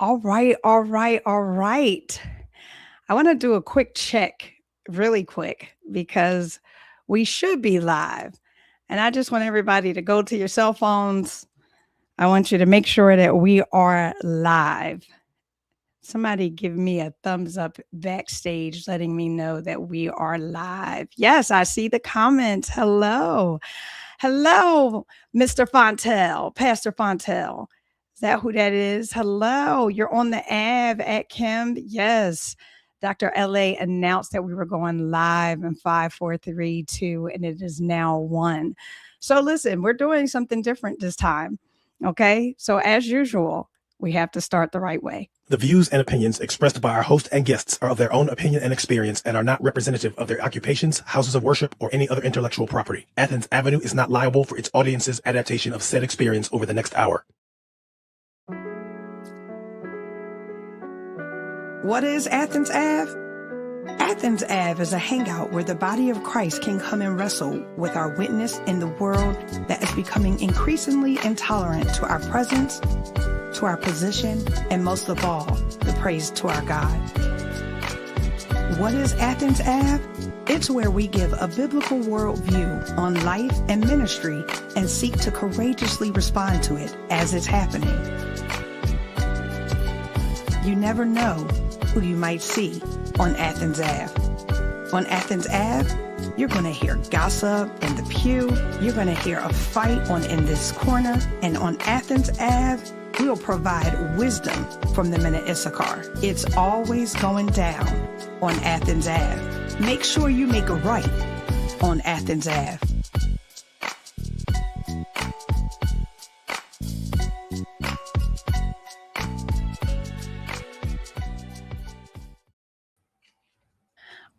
All right, all right, all right. I want to do a quick check, really quick, because we should be live. And I just want everybody to go to your cell phones. I want you to make sure that we are live. Somebody give me a thumbs up backstage, letting me know that we are live. Yes, I see the comments. Hello. Hello, Mr. Fontel, Pastor Fontel. Is that who that is? Hello, you're on the Ave at Kim. Yes. Dr. LA announced that we were going live in 5, 4, 3, 2, and it is now 1. So listen, we're doing something different this time. Okay. So as usual, we have to start the right way. The views and opinions expressed by our host and guests are of their own opinion and experience and are not representative of their occupations, houses of worship, or any other intellectual property. Athens Avenue is not liable for its audience's adaptation of said experience over the next hour. What is Athens Ave? Athens Ave is a hangout where the body of Christ can come and wrestle with our witness in the world that is becoming increasingly intolerant to our presence, to our position, and most of all, the praise to our God. What is Athens Ave? It's where we give a biblical worldview on life and ministry and seek to courageously respond to it as it's happening. You never know who you might see on Athens Ave. On Athens Ave, you're going to hear gossip in the pew. You're going to hear a fight on in this corner. And on Athens Ave, we'll provide wisdom from the men of Issachar. It's always going down on Athens Ave. Make sure you make a right on Athens Ave.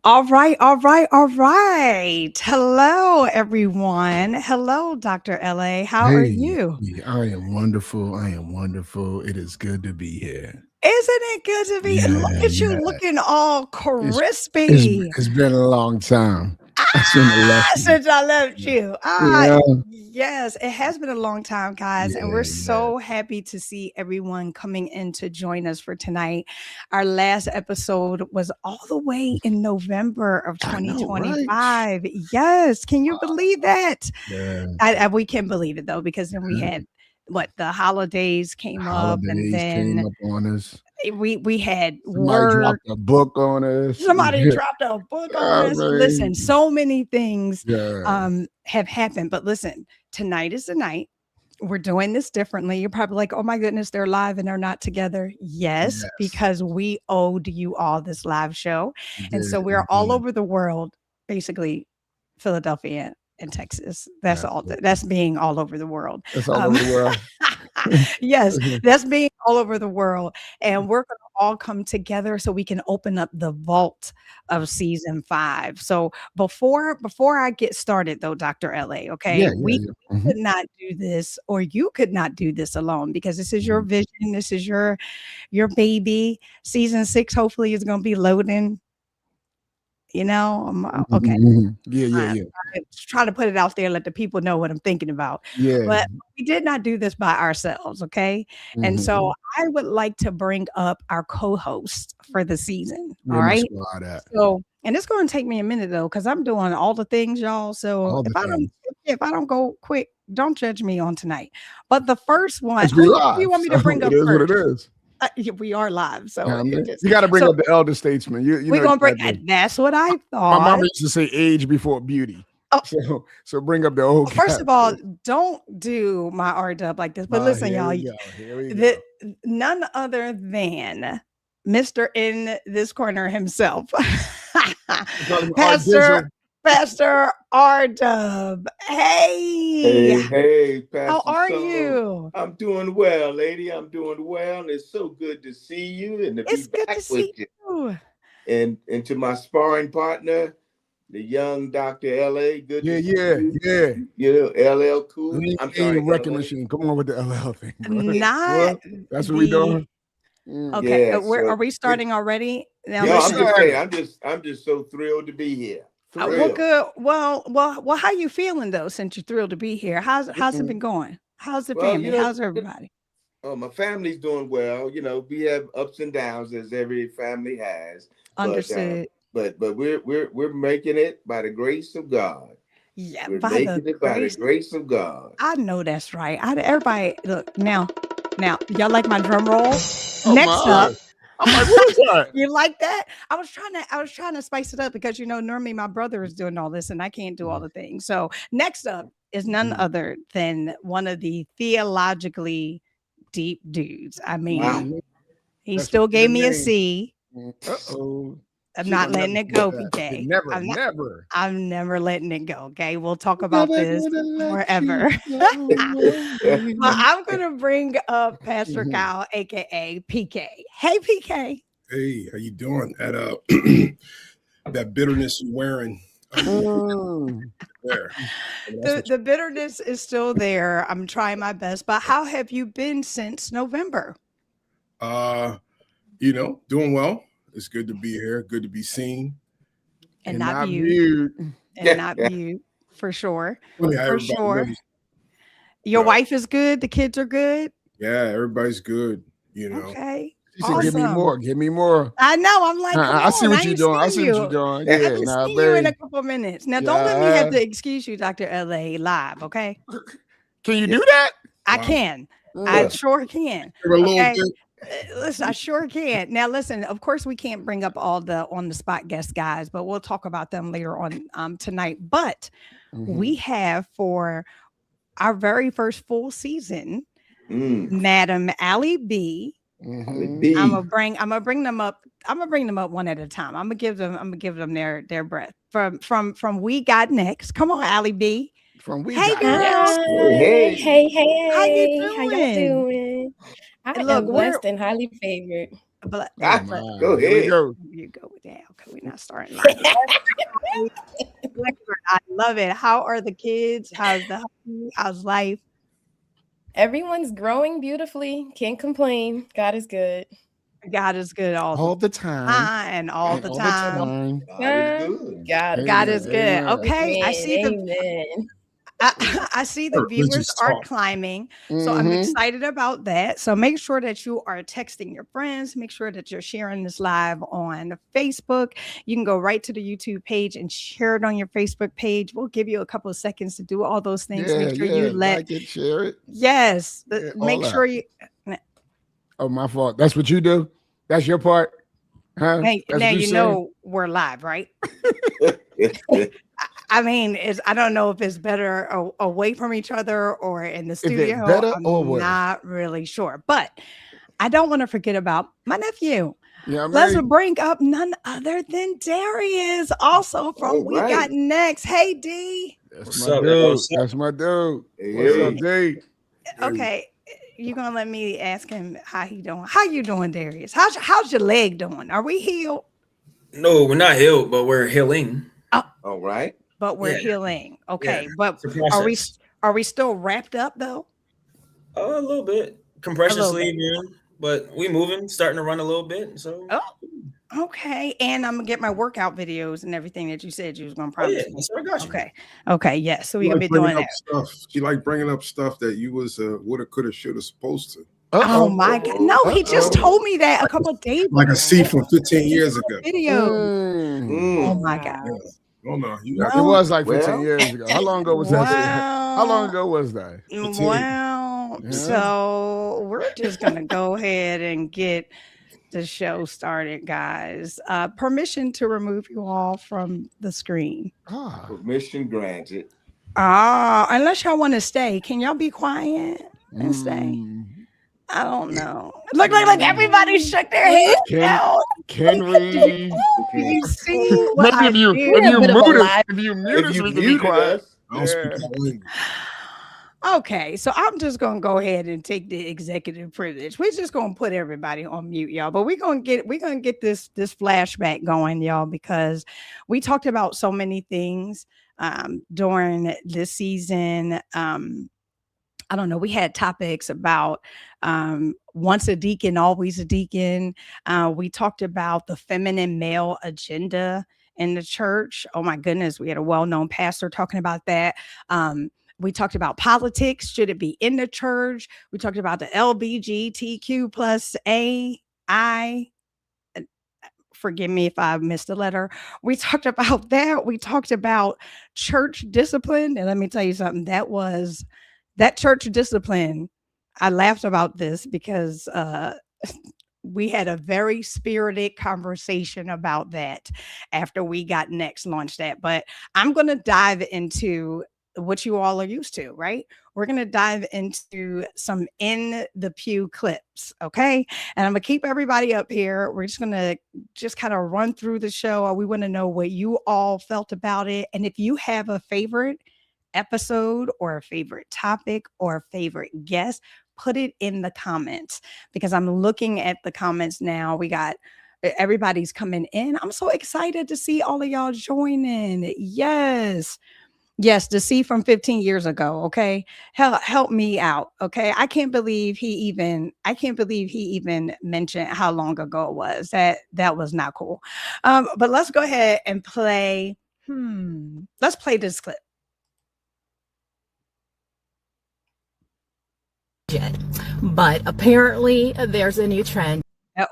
All right, all right, all right. Hello, everyone. Hello, Dr. LA. How are you? I am wonderful. I am wonderful. It is good to be here. Isn't it good to be? And look at you looking all crispy. It's been a long time. Since I left you. Yes, it has been a long time, guys. And we're so happy to see everyone coming in to join us for tonight. Our last episode was all the way in November of 2025. Right? Yes. Can you believe that? Yeah. We can believe it, though, because then we had the holidays came up, and then came up on us. We had somebody dropped a book on us. Somebody dropped a book on us. Listen, so many things have happened. But listen, tonight is the night. We're doing this differently. You're probably like, oh my goodness, they're live and they're not together. Yes, because we owed you all this live show. And so we're all over the world, basically Philadelphia and Texas. That's all. That's being all over the world. That's all over the world. Yes, that's being all over the world. And we're going to all come together so we can open up the vault of season 5. So before I get started, though, Dr. LA, okay, we could not do this, or you could not do this alone, because this is your vision. This is your baby. Season 6 hopefully is going to be loading. You know, okay. I'm trying to put it out there, let the people know what I'm thinking about. But we did not do this by ourselves, okay? And so I would like to bring up our co-host for the season. All right. So, and it's going to take me a minute though, because I'm doing all the things, y'all. So if I don't go quick, don't judge me on tonight. But the first one, who do you want me to bring up first? What it is. We are live, so you got to bring up the elder statesman. We're gonna bring. That's what I thought. My mom used to say, "Age before beauty." Oh. So bring up the old. First of all, don't do my R-dub like this. But listen, y'all, none other than Mr. in this corner himself, Pastor R-Dub. Hey, Pastor. How are you? I'm doing well, lady. I'm doing well. It's so good to see you and to be back with you. And to my sparring partner, the young Dr. LA. Good to see you. You know, LL Cool. I'm sorry, wrecking machine. Come on with the LL thing. That's what we doing. Okay, are we starting already? Now, I'm just so thrilled to be here. Well, good. Well, how you feeling though? Since you're thrilled to be here, how's it been going? How's the family? How's everybody? Oh, my family's doing well. You know, we have ups and downs as every family has. Understood. But we're making it by the grace of God. Yeah, We're by the making it by the grace of God. I know that's right. Everybody, look now. Y'all like my drum roll? Oh, Next up, I'm like, what is that? you like that? I was trying to spice it up because normally my brother is doing all this and I can't do all the things. So next up is none other than one of the theologically deep dudes. I mean, Wow. he still gave me a C. Uh-oh. I'm not letting it go, PK. Never. I'm never letting it go. Okay. We'll talk about this forever. Well, I'm going to bring up Pastor Kyle, AKA PK. Hey, PK. Hey, how you doing? That bitterness you're wearing. There. The bitterness is still there. I'm trying my best, but how have you been since November? Doing well. It's good to be here. Good to be seen. And not viewed. And not viewed, for sure. For sure. Your wife is good. The kids are good. Yeah, everybody's good. Okay. She said, "Give me more. Give me more." I know. I'm like, I see what you're doing. I see what you're doing. Yeah, I can see you in a couple of minutes. Now, don't let me have to excuse you, Dr. LA, live. Okay. Can you do that? I can. I sure can. Okay. Listen, I sure can. Now, listen, of course, we can't bring up all the on the spot guest guys, but we'll talk about them later on tonight. But we have for our very first full season, Madam Allie B. I'm gonna bring them up. I'm gonna bring them up one at a time. I'm gonna give them their breath from We Got Next. Come on, Allie B. From We Got Next. Hey. How y'all doing? I am blessed and highly favored. Go ahead. You go with that. Okay, we're not starting like I love it. How are the kids? How's life? Everyone's growing beautifully. Can't complain. God is good. God is good all the time. And all the time. God is good. Okay. Amen. I see the viewers are climbing. So I'm excited about that. So make sure that you are texting your friends. Make sure that you're sharing this live on Facebook. You can go right to the YouTube page and share it on your Facebook page. We'll give you a couple of seconds to do all those things. Make sure you like it, share it. Yes. Make sure you. Oh, my fault. That's what you do? That's your part? Huh? Now you know we're live, right? I mean, I don't know if it's better away from each other or in the studio. I'm not really sure, but I don't want to forget about my nephew. Yeah, let's bring up none other than Darius, also from We Got Next. Hey, D. That's my dude. That's my dude. What's up, D? Okay, you're gonna let me ask him how he doing. How you doing, Darius? How's your leg doing? Are we healed? No, we're not healed, but we're healing. Oh, all right. But we're healing. Okay. But are we still wrapped up though? A little bit. Compression sleeve, but we moving, starting to run a little bit. So okay. And I'm gonna get my workout videos and everything that you said you was gonna promise me. I got you. Okay. Yes. So we're gonna be doing that. Stuff. She like bringing up stuff that you was woulda, coulda, shoulda, supposed to. Oh my God! No, he just told me that a couple of days ago. Like a C from 15 years ago. Video. Oh my God. Yeah. Oh no, it was like 15 years ago. How long ago was that? How long ago was that? Well, so we're just gonna go ahead and get the show started, guys. Permission to remove you all from the screen. Permission granted. Unless y'all want to stay, can y'all be quiet and stay? I don't know. Look like everybody shook their heads down. Can we? You see what I do? If you mute us, we can be quiet. I don't speak that language. Okay, so I'm just gonna go ahead and take the executive privilege. We're just gonna put everybody on mute, y'all. But we're gonna get this flashback going, y'all, because we talked about so many things during this season. I don't know. We had topics about once a deacon, always a deacon. We talked about the feminine male agenda in the church. Oh my goodness, we had a well-known pastor talking about that. We talked about politics. Should it be in the church? We talked about the LBGTQ plus AI. Forgive me if I missed a letter. We talked about that. We talked about church discipline. And let me tell you something, that church discipline. I laughed about this because we had a very spirited conversation about that after we got next launched that. But I'm going to dive into what you all are used to, right? We're going to dive into some in the pew clips. Okay. And I'm going to keep everybody up here. We're just going to kind of run through the show. We want to know what you all felt about it. And if you have a favorite episode or a favorite topic or a favorite guest, put it in the comments, because I'm looking at the comments now. We got everybody's coming in. I'm so excited to see all of y'all joining. Yes, to see from 15 years ago. Okay, help me out. Okay, I can't believe he even mentioned how long ago it was. That was not cool. But let's go ahead and play. Let's play this clip. But apparently there's a new trend.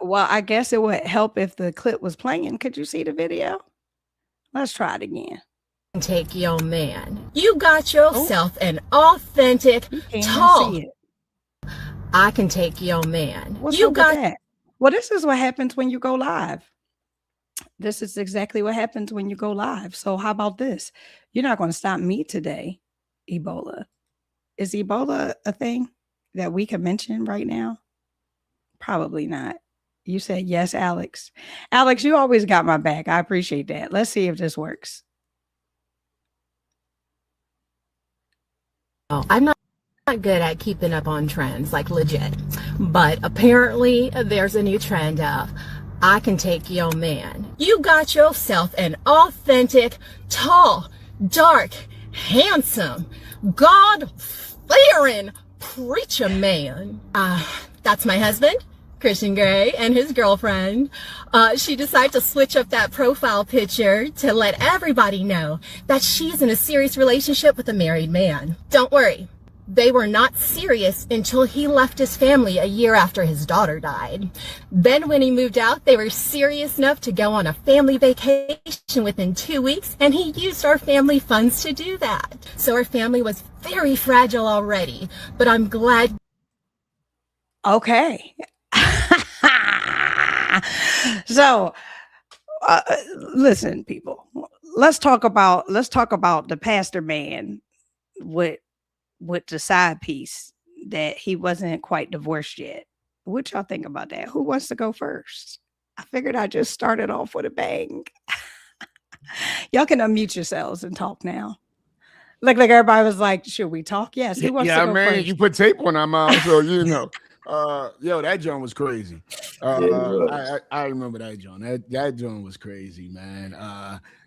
Well, I guess it would help if the clip was playing. Could you see the video? Let's try it again. Take your man. You got yourself an authentic, tall. I can take your man. What's up with that? Well, this is what happens when you go live. This is exactly what happens when you go live. So how about this? You're not going to stop me today, Ebola. Is Ebola a thing that we can mention right now? Probably not. You said yes, Alex. Alex, you always got my back. I appreciate that. Let's see if this works. Oh, I'm not good at keeping up on trends, like legit. But apparently there's a new trend of I can take your man. You got yourself an authentic, tall, dark, handsome, God-fearing preacher man. That's my husband, Christian Gray, and his girlfriend. She decided to switch up that profile picture to let everybody know that she's in a serious relationship with a married man. Don't worry, they were not serious until he left his family a year after his daughter died. Then when he moved out, they were serious enough to go on a family vacation within 2 weeks, and he used our family funds to do that. So our family was very fragile already, but I'm glad. Okay. So, listen, people, let's talk about the pastor man with the side piece that he wasn't quite divorced yet. What y'all think about that? Who wants to go first? I figured I just started off with a bang. Y'all can unmute yourselves and talk now. Like everybody was like, should we talk? Yes. Who wants to go first? You put tape on our mouth, so you know. Yo, that joint was crazy. I remember that joint. That joint was crazy, man.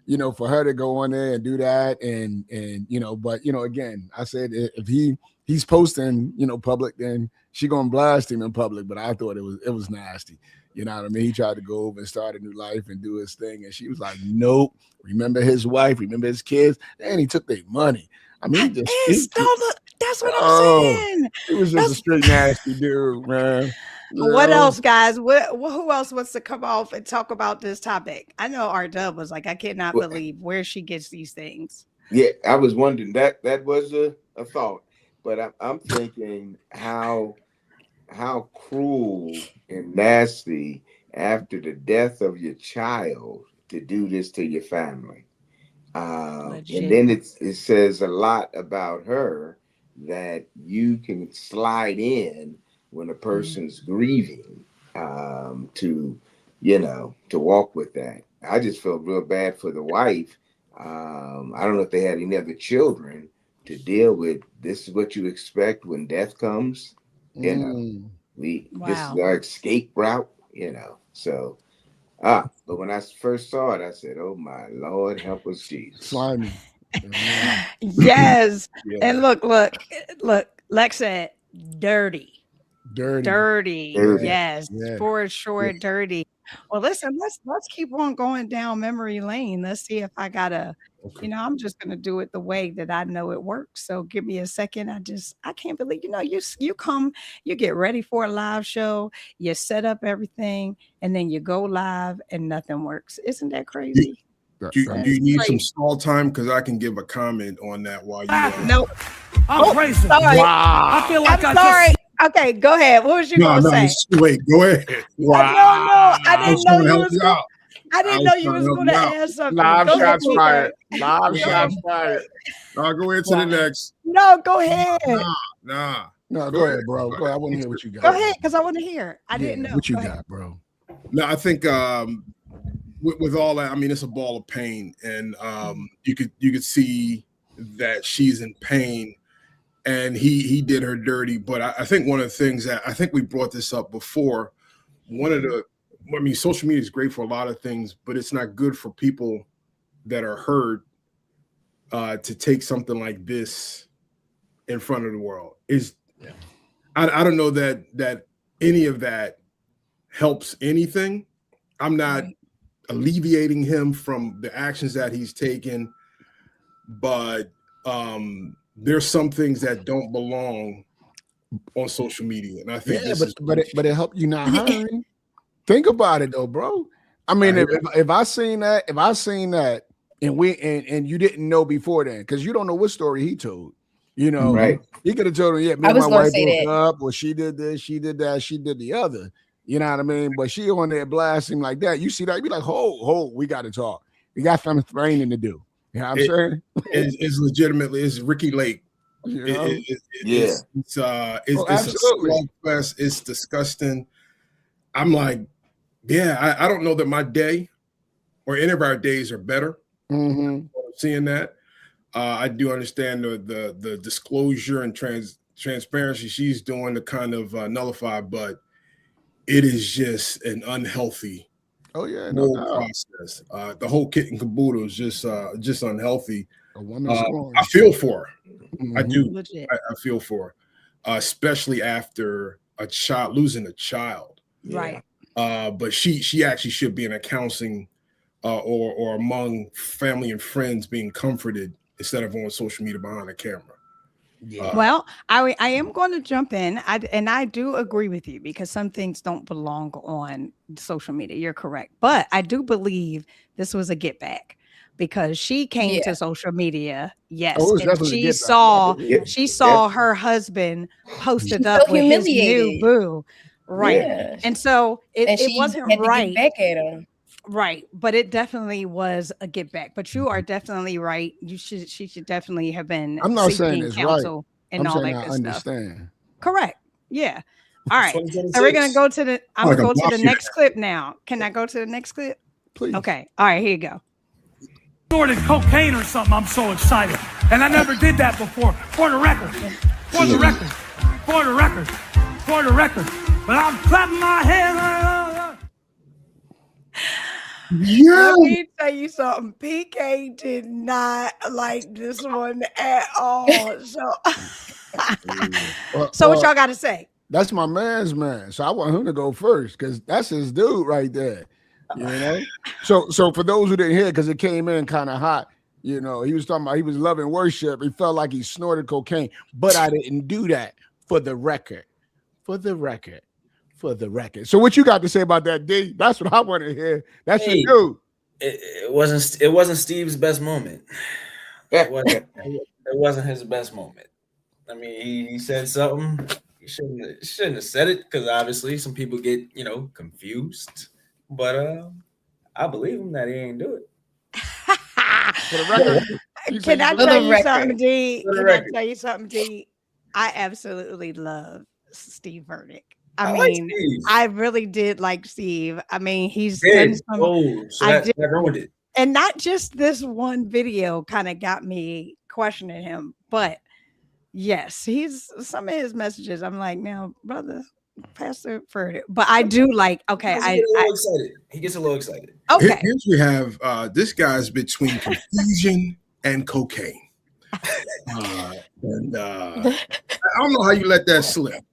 You know, for her to go on there and do that, and you know, but you know, again, I said if he's posting, you know, public, then she gonna blast him in public. But I thought it was nasty. You know what I mean? He tried to go over and start a new life and do his thing, and she was like, "Nope. Remember his wife. Remember his kids." And he took their money. I mean, that's what I'm saying. It was just a straight nasty dude, man. What else, guys? Who else wants to come off and talk about this topic? I know R-Dub was like, I cannot believe where she gets these things. Yeah, I was wondering that was a thought, but I'm thinking how cruel and nasty after the death of your child to do this to your family. And then it says a lot about her that you can slide in when a person's grieving to walk with that. I just felt real bad for the wife. I don't know if they had any other children to deal with. This is what you expect when death comes. You know, this is our escape route, you know. So but when I first saw it, I said, "Oh my Lord, help us, Jesus." Slimy. Yes. Yeah. And look, Lex said dirty. Yes, for sure, dirty. Well, listen, let's keep on going down memory lane. Let's see if I gotta, I'm just gonna do it the way that I know it works. So give me a second. I can't believe, you come, you get ready for a live show, you set up everything, and then you go live and nothing works. Isn't that crazy? Do you need some stall time? Because I can give a comment on that while you. Nope. I'm crazy. Sorry. Wow. I feel like I'm sorry. Okay, go ahead. What was you gonna say? Wait, go ahead. Wow. No, I didn't know you was gonna. I didn't know you was gonna ask something. Live Go shots ahead, fired. Live shots fired. I'll go into the next. No, go ahead. Nah. No, go ahead, bro. Go ahead. I want to hear what you got. Go ahead, because I want to hear. I didn't know. What you got, bro? No, I think with all that, I mean, it's a ball of pain, and you could see that she's in pain, and he did her dirty. But I think one of the things that I think we brought this up before, social media is great for a lot of things, but it's not good for people that are hurt to take something like this in front of the world. I don't know that any of that helps anything. I'm not alleviating him from the actions that he's taken, but there's some things that don't belong on social media, and I think but it helped you not hurting. Think about it though, bro. I mean, if I seen that, and you didn't know before then, because you don't know what story he told. Right? He could have told him, me and my wife broke up, or she did this, she did that, she did the other. You know what I mean? But she on there blasting like that. You see that, you be like, hold, we got to talk. We got some training to do. You know what I'm saying? It's legitimately, it's Ricky Lake. It's a slugfest. It's disgusting. I'm like, I don't know that my day or any of our days are better. Seeing that, I do understand the disclosure and transparency she's doing to kind of nullify, but it is just an unhealthy process. The whole kit and caboodle is just unhealthy. I feel for her. I do. I feel for her, especially after losing a child. Right. But she actually should be in a counseling or among family and friends being comforted instead of on social media behind the camera. Well, I am going to jump in. I do agree with you because some things don't belong on social media. You're correct. But I do believe this was a get back because she came to social media. Yes. And she saw her husband posted up with his new boo. Right. Yeah. And so it wasn't right. Back at him. Right, but it definitely was a get back. But you are definitely right. She should definitely have been. I'm not saying it's right. And I'm all saying that I good understand. Stuff. Correct. Yeah. All right. So we're gonna go to the. I'm gonna go to the next clip now. Can I go to the next clip? Please. Okay. All right. Here you go. Snorted cocaine or something. I'm so excited, and I never did that before. For the record. For the record. For the record. For the record. But I'm clapping my hands. Yeah. Let me tell you something. PK did not like this one at all. So what y'all got to say? That's my man's man. So I want him to go first because that's his dude right there. You know. So for those who didn't hear, because it came in kind of hot, he was talking about he was loving worship. He felt like he snorted cocaine, but I didn't do that. For the record. So what you got to say about that, D? That's what I want to hear. That's your dude. It wasn't Steve's best moment. It wasn't his best moment. I mean, he said something. He shouldn't have said it because obviously some people get confused. But I believe him that he ain't do it. For the record, can I tell you something, D? Can I tell you something, D? I absolutely love Steve Furtick. I really did like Steve. I mean, he's done some. That ruined it. And not just this one video kind of got me questioning him, but yes, some of his messages. I'm like, now, brother, Pastor Furtick. But I do like. Okay, He gets a little excited. Okay. Here's we have this guy's between confusion and cocaine. I don't know how you let that slip.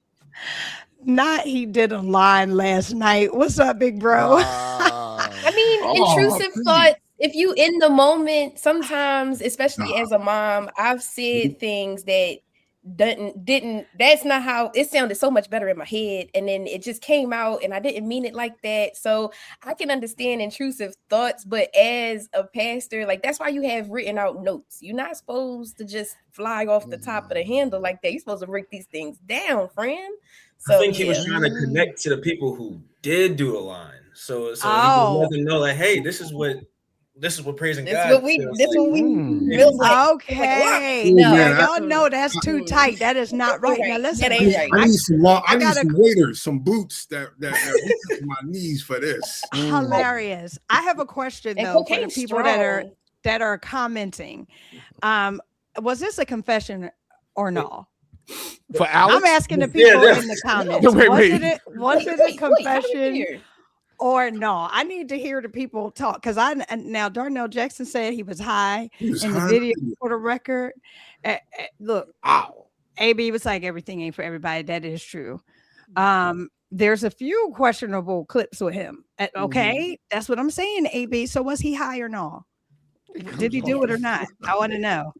Not he did a line last night. What's up, big bro? I mean, intrusive thoughts. If you in the moment, sometimes, especially as a mom, I've said things that didn't that's not how it sounded. So much better in my head, and then it just came out and I didn't mean it like that. So I can understand intrusive thoughts, but as a pastor, like, that's why you have written out notes. You're not supposed to just fly off the top of the handle like that. You're supposed to break these things down, friend. So I think he was trying to connect to the people who did do the line, so he can let them know, like, hey, this is what praising God. This is what we feel like. Okay. No, y'all know that's too tight. That is not right. Now listen, I need some waiters, some boots that reach my knees for this. Hilarious. I have a question though for the people that are commenting. Was this a confession or no? For Alex? I'm asking the people in the comments. Was it a confession? Or no, I need to hear the people talk, because now DarnellJaxon said he was high in the video for the record. Look, AB was like, everything ain't for everybody. That is true. There's a few questionable clips with him. Okay, that's what I'm saying, AB. So was he high or no? Did he do it or not? I want to know.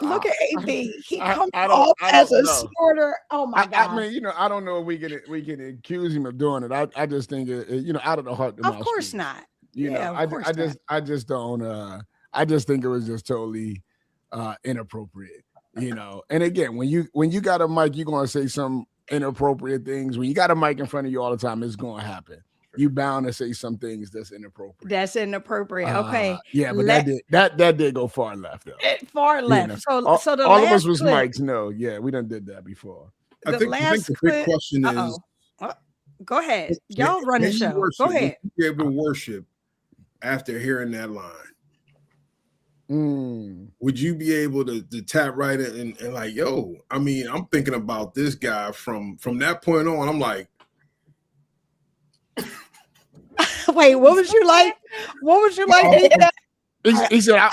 Look at AB. He comes off as a snorter. Oh my God. I mean, I don't know if we can accuse him of doing it. I just think out of the heart. Of course not. I just don't. I just think it was just totally inappropriate. And again, when you got a mic, you're gonna say some inappropriate things. When you got a mic in front of you all the time, it's gonna happen. You bound to say some things that's inappropriate. Okay. Yeah, but that did go far left though. Far left. So the all of us was mics. No, yeah, we done did that before. I think the big question is. Go ahead. Y'all run the show. Go ahead. Would you be able to worship after hearing that line? Would you be able to tap right in and like, yo? I mean, I'm thinking about this guy from that point on. I'm like. Wait, what was you like? He said,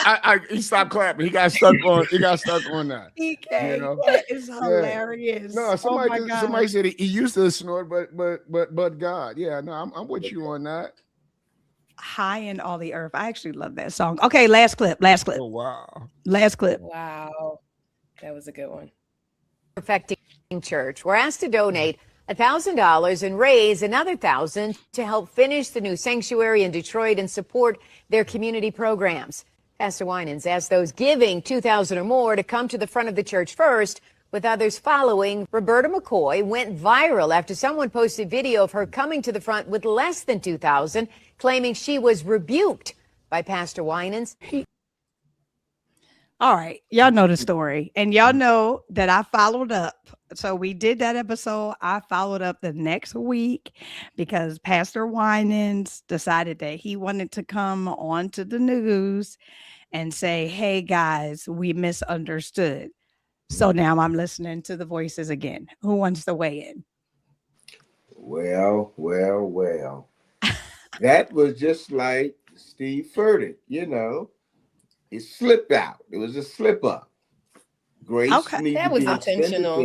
he stopped clapping. He got stuck on that. That is hilarious. No, somebody said he used to snort, but God. Yeah, no, I'm with you on that. High in all the earth. I actually love that song. Okay, last clip. Oh, wow. Last clip. Wow. That was a good one. Perfecting Church. We're asked to donate $1,000 and raise another $1,000 to help finish the new sanctuary in Detroit and support their community programs. Pastor Winans asked those giving $2,000 or more to come to the front of the church first, with others following. Roberta McCoy went viral after someone posted video of her coming to the front with less than $2,000, claiming she was rebuked by Pastor Winans. All right, y'all know the story, and y'all know that I followed up. So we did that episode. I followed up the next week because Pastor Winans decided that he wanted to come onto the news and say, hey, guys, we misunderstood. So now I'm listening to the voices again. Who wants to weigh in? Well. That was just like Steve Furtick, It slipped out. It was a slip up. Grace that was intentional.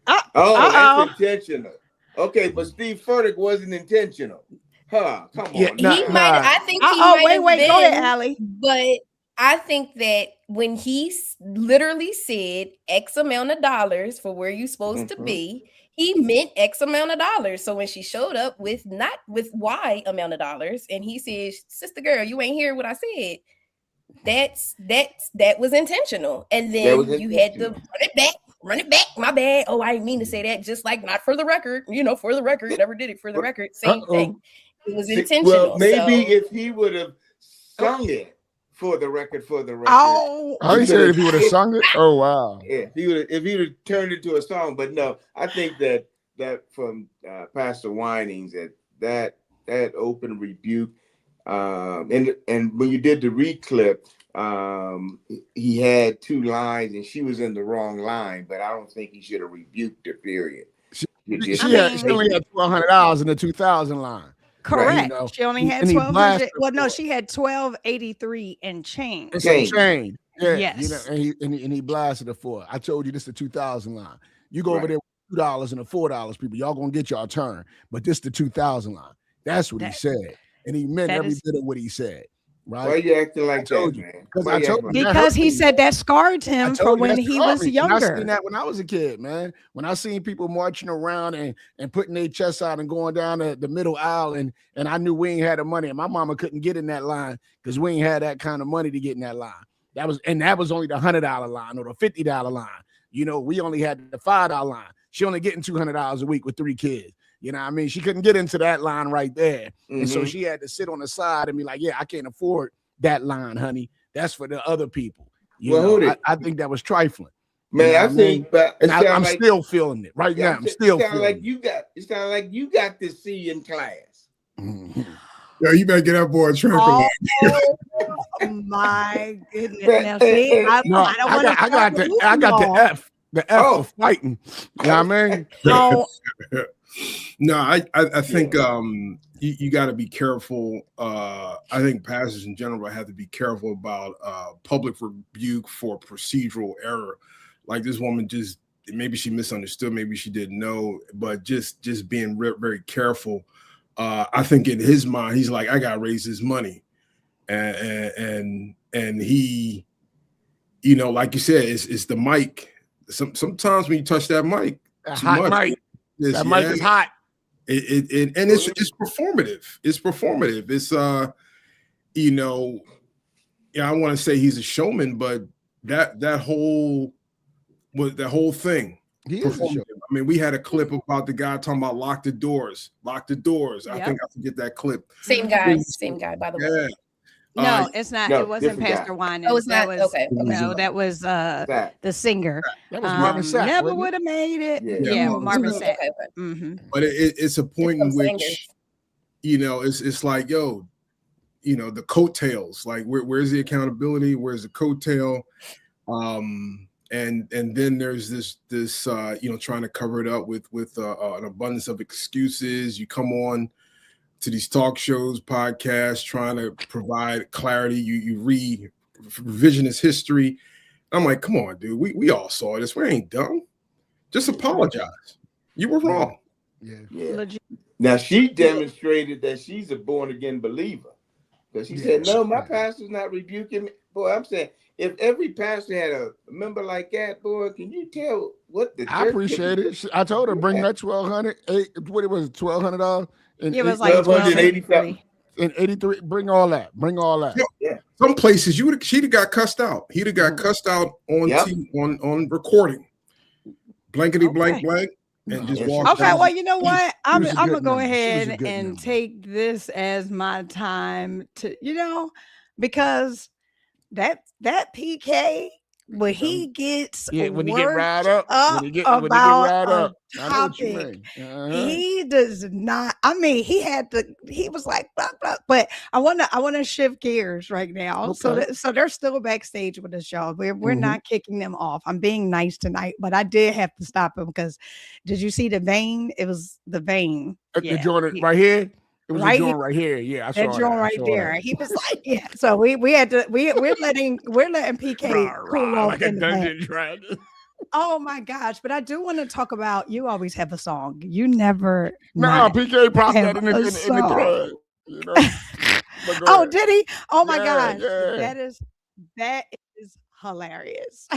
That's intentional. Okay, but Steve Furtick wasn't intentional. Come on. I think he might have been, go ahead, Allie. But I think that when he literally said X amount of dollars for where you're supposed to be, he meant X amount of dollars. So when she showed up with not with Y amount of dollars, and he says, sister girl, you ain't hear what I said. That was intentional. And then you had to run it back. My bad. Oh, I didn't mean to say that. Just like, not for the record, for the record, never did it for the record. Same thing. It was intentional. Well, maybe if he would have sung it for the record. Oh, he said if he would have sung it. Oh, wow. Yeah, if he would have turned it to a song. But no, I think that from Pastor Winans, that open rebuke. And when you did the reclip, he had two lines and she was in the wrong line, but I don't think he should have rebuked her, period. She only had $1,200 in the 2,000 line. Correct. Right? She only had 1,200. Well, no, she had 1,283 and change. Yeah. Yes. And he blasted her for it. I told you this is the 2,000 line. You go over there with $2 and a $4, people. Y'all gonna get y'all turn, but this the 2000 line. That's what he said, and he meant every bit of what he said. Right? Why you acting like that, man? Because he said that scarred him from when he was younger. I seen that when I was a kid, man. When I seen people marching around and putting their chests out and going down the middle aisle, and I knew we ain't had the money, and my mama couldn't get in that line because we ain't had that kind of money to get in that line. That was only the $100 line or the $50 line. You know, we only had the $5 line. She only getting $200 a week with 3 kids. You know what I mean? She couldn't get into that line right there. Mm-hmm. And so she had to sit on the side and be like, yeah, I can't afford that line, honey. That's for the other people. I think that was trifling. Man, you know I think, but I'm still feeling it right now. I'm still feeling it. It sounds like you got this C in class. Mm-hmm. Yo, you better get that boy a trampoline. Oh my goodness. Now, see, I got the F. The F for fighting. You know what I mean? No, I think you got to be careful. I think pastors in general have to be careful about public rebuke for procedural error. Like this woman maybe she misunderstood, maybe she didn't know, but just being very careful. I think in his mind, he's like, I got to raise this money. And he, you know, like you said, it's the mic. Sometimes when you touch that mic, hot mic. That mic is hot. It's performative. It's performative. It's you know, I want to say he's a showman, but that whole thing. He is a showman. I mean, we had a clip about the guy talking about lock the doors. Yep. I think I forget that clip. Same guy, by the way. No, it's not. No, it wasn't Pastor Wine. Oh, it's not. Okay. No, that was the singer. That was Marvin Sapp. Never would have made it. Yeah, Marvin Sapp. Okay. Mm-hmm. But it's a point in which, you know, it's like, yo, you know, the coattails. Like, where's the accountability? Where's the coattail? And then there's this you know, trying to cover it up with an abundance of excuses. You come on to these talk shows, podcasts, trying to provide clarity. You read revisionist history. I'm like, come on, dude. We all saw this. We ain't dumb. Just apologize. You were wrong. Yeah. Now she demonstrated that she's a born again believer. Because she said, no, my pastor's not rebuking me. Boy, I'm saying, if every pastor had a member like that, boy, can you tell what the church I appreciate it. I told her bring that $1,200. What it was, $1,200. It was like $1,283. And 83. Bring all that. Yeah. Some places she'd have got cussed out. He'd have got cussed out on on recording. Blankety blank. And just walk. Okay, well, you know what? I'm gonna go ahead and take this as my time to, you know, because that PK, when he gets when he get riled up, about a topic, he does not. I mean, he was like blah, blah, but I want to shift gears right now. Okay. So they're still backstage with us, y'all. We're not kicking them off. I'm being nice tonight, but I did have to stop him because did you see the vein? It was the vein. The joint right here. It was a joint right here. Yeah, I saw that joint right there. He was like, yeah. So we're letting PK cool off like in a dungeon dragon. Oh my gosh! But I do want to talk about. You always have a song. You never. No, PK popped that in the thread. You know. Oh, did he? Oh my gosh! Yeah. That is hilarious.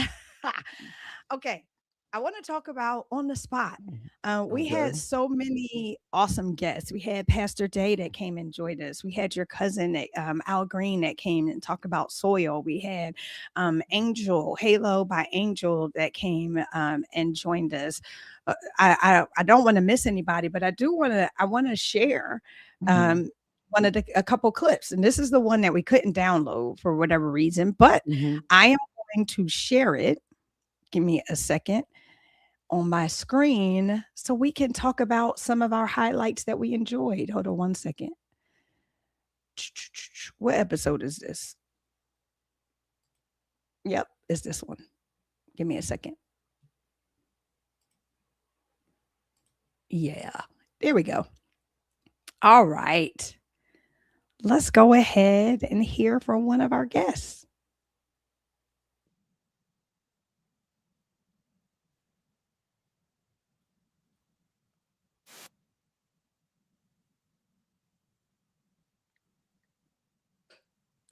Okay. I want to talk about on the spot. We had so many awesome guests. We had Pastor Day that came and joined us. We had your cousin, Al Green, that came and talked about soil. We had Angel, Halo by Angel, that came and joined us. I don't want to miss anybody, but I want to share a couple clips. And this is the one that we couldn't download for whatever reason, but I am going to share it. Give me a second on my screen so we can talk about some of our highlights that we enjoyed. Hold on 1 second. What episode is this? Yep, it's this one. Give me a second. Yeah, there we go. All right. Let's go ahead and hear from one of our guests.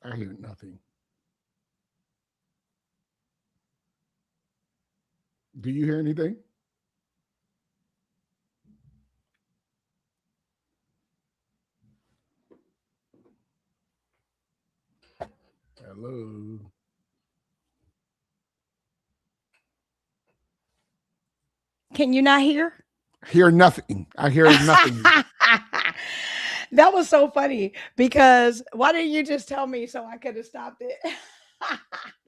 I hear nothing. Do you hear anything? Hello. Can you not hear? Hear nothing. I hear nothing. That was so funny because why didn't you just tell me so I could have stopped it?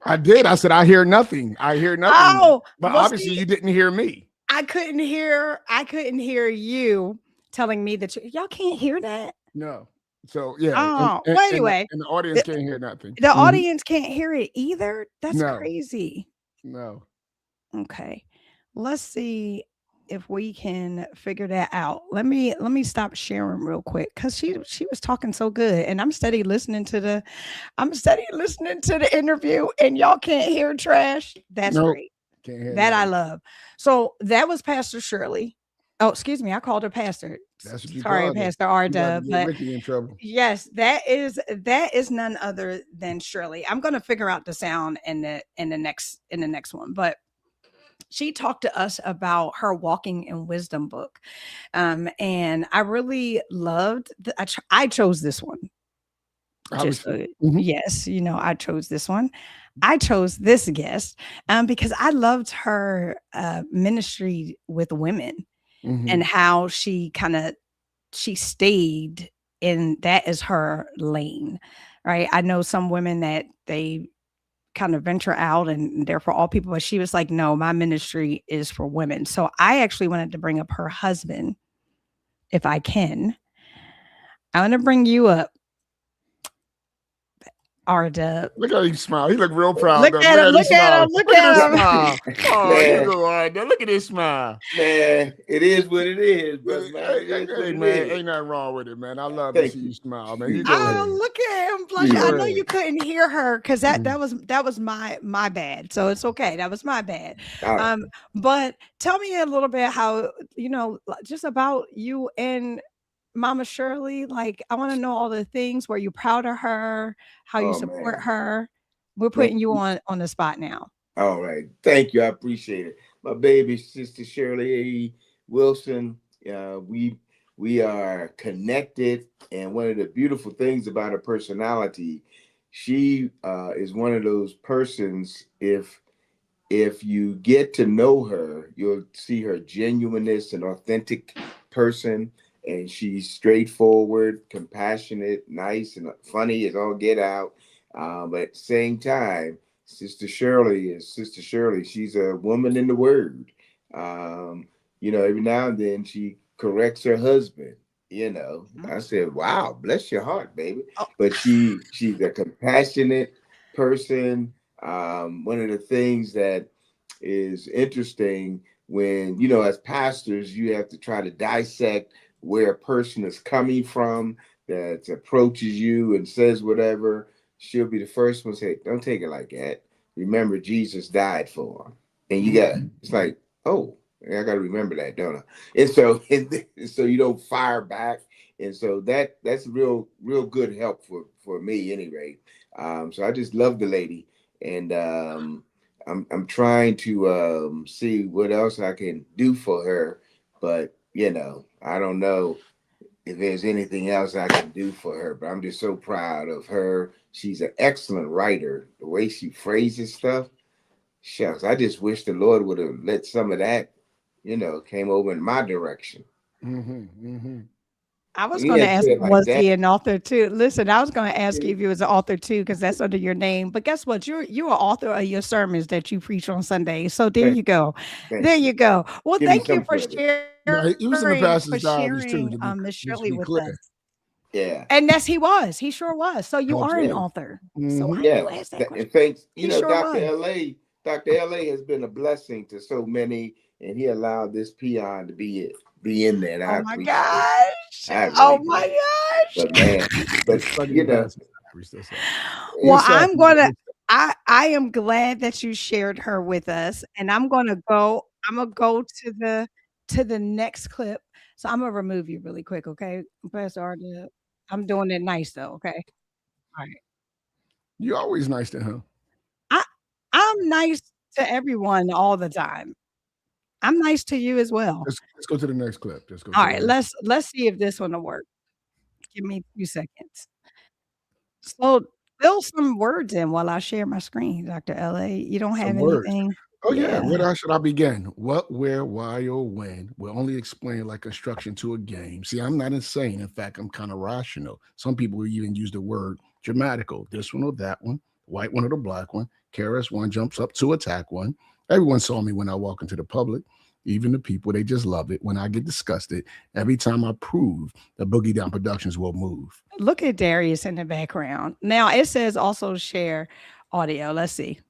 I did. I said, I hear nothing. I hear nothing. Oh, but obviously you didn't hear me. I couldn't hear you telling me that y'all can't hear that. No. So yeah. Oh, well, anyway. And the audience can't hear nothing. The audience can't hear it either. That's crazy. No. Okay. Let's see if we can figure that out. Let me stop sharing real quick because she was talking so good, and I'm steady listening to the interview, and y'all can't hear trash. That's great. Can't hear that. I love. So that was Pastor Shirley. Oh, excuse me, I called her Pastor. That's what you Sorry, Pastor R-Dub, but Ricky in trouble. Yes, that is none other than Shirley. I'm going to figure out the sound in the next one, but she talked to us about her Walking in Wisdom book. And I really loved I chose this one. Yes, I chose this one. I chose this guest because I loved her ministry with women and how she stayed in that is her lane, right? I know some women that they kind of venture out and they're for all people, but she was like, no, my ministry is for women. So I actually wanted to bring up her husband, if I can. I want to bring you up, R-Dub. Look how he smile. He look real proud. Look at him. Look at him. Look at him. Oh, you go R-Dub. Look at this smile. Man, it is what it is. But hey, man, ain't nothing wrong with it, man. I love to see you smile, man. You go look at him. Blush. I know you couldn't hear her because that was my bad. So it's okay. That was my bad. Right. But tell me a little bit how just about you and Mama Shirley. Like, I want to know all the things. Were you proud of her? How you support her? We're putting you on the spot now. All right. Thank you. I appreciate it. My baby sister Shirley Wilson. We are connected, and one of the beautiful things about her personality, she is one of those persons. If you get to know her, you'll see her genuineness, an authentic person. And she's straightforward, compassionate, nice, and funny as all get out. But at the same time, Sister Shirley is Sister Shirley. She's a woman in the word. Every now and then she corrects her husband. I said, wow, bless your heart, baby. But she's a compassionate person. One of the things that is interesting when, as pastors, you have to try to dissect where a person is coming from that approaches you and says whatever. She'll be the first one to say, don't take it like that. Remember, Jesus died for him. And it's like, oh, I got to remember that, don't I? And so you don't fire back. And so that's real good help for me anyway. So I just love the lady. And I'm trying to see what else I can do for her. But I don't know if there's anything else I can do for her, but I'm just so proud of her. She's an excellent writer. The way she phrases stuff, shucks, I just wish the Lord would have let some of that, came over in my direction. I was going to ask, was he an author too? Listen, I was going to ask you if he was an author too, because that's under your name. But guess what? You're an author of your sermons that you preach on Sundays. So there you go. There you go. Well, thank you for sharing. No, he was in the Pastor's Diaries too. Miss Shirley with us. Yeah. And yes, he was. He sure was. So you are an author. So I do ask that question. And thanks, Dr. LA has been a blessing to so many, and he allowed this peon to be in there. Oh my gosh. Oh my gosh. But man, well, I am glad that you shared her with us, and I'm gonna go to the next clip. So I'm gonna remove you really quick, okay? Pastor R-Dub. I'm doing it nice though, okay? All right. You're always nice to him. I'm nice to everyone all the time. I'm nice to you as well. Let's go to the next clip. All right, let's see if this one will work. Give me 2 seconds. So fill some words in while I share my screen, Dr. LA. You don't have anything? Oh yeah. Where should I begin? What, where, why, or when will only explain like instruction to a game. See, I'm not insane. In fact, I'm kind of rational. Some people even use the word dramatical. This one or that one, white one or the black one. KRS-One jumps up to attack one. Everyone saw me when I walk into the public. Even the people, they just love it when I get disgusted. Every time I prove that Boogie Down Productions will move. Look at Darius in the background. Now it says also share audio. Let's see.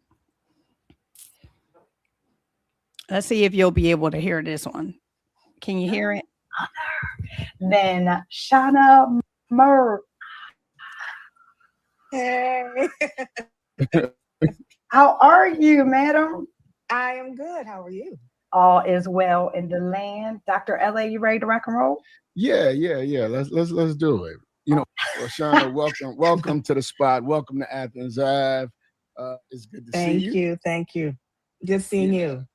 Let's see if you'll be able to hear this one. Can you hear it? Then Shana Murph. Hey. How are you, madam? I am good. How are you? All is well in the land. Dr. LA, you ready to rock and roll? Yeah. Let's do it. You know, well, Shana, welcome to the spot. Welcome to Athens Ave. It's good to see you. Thank you. Good seeing you.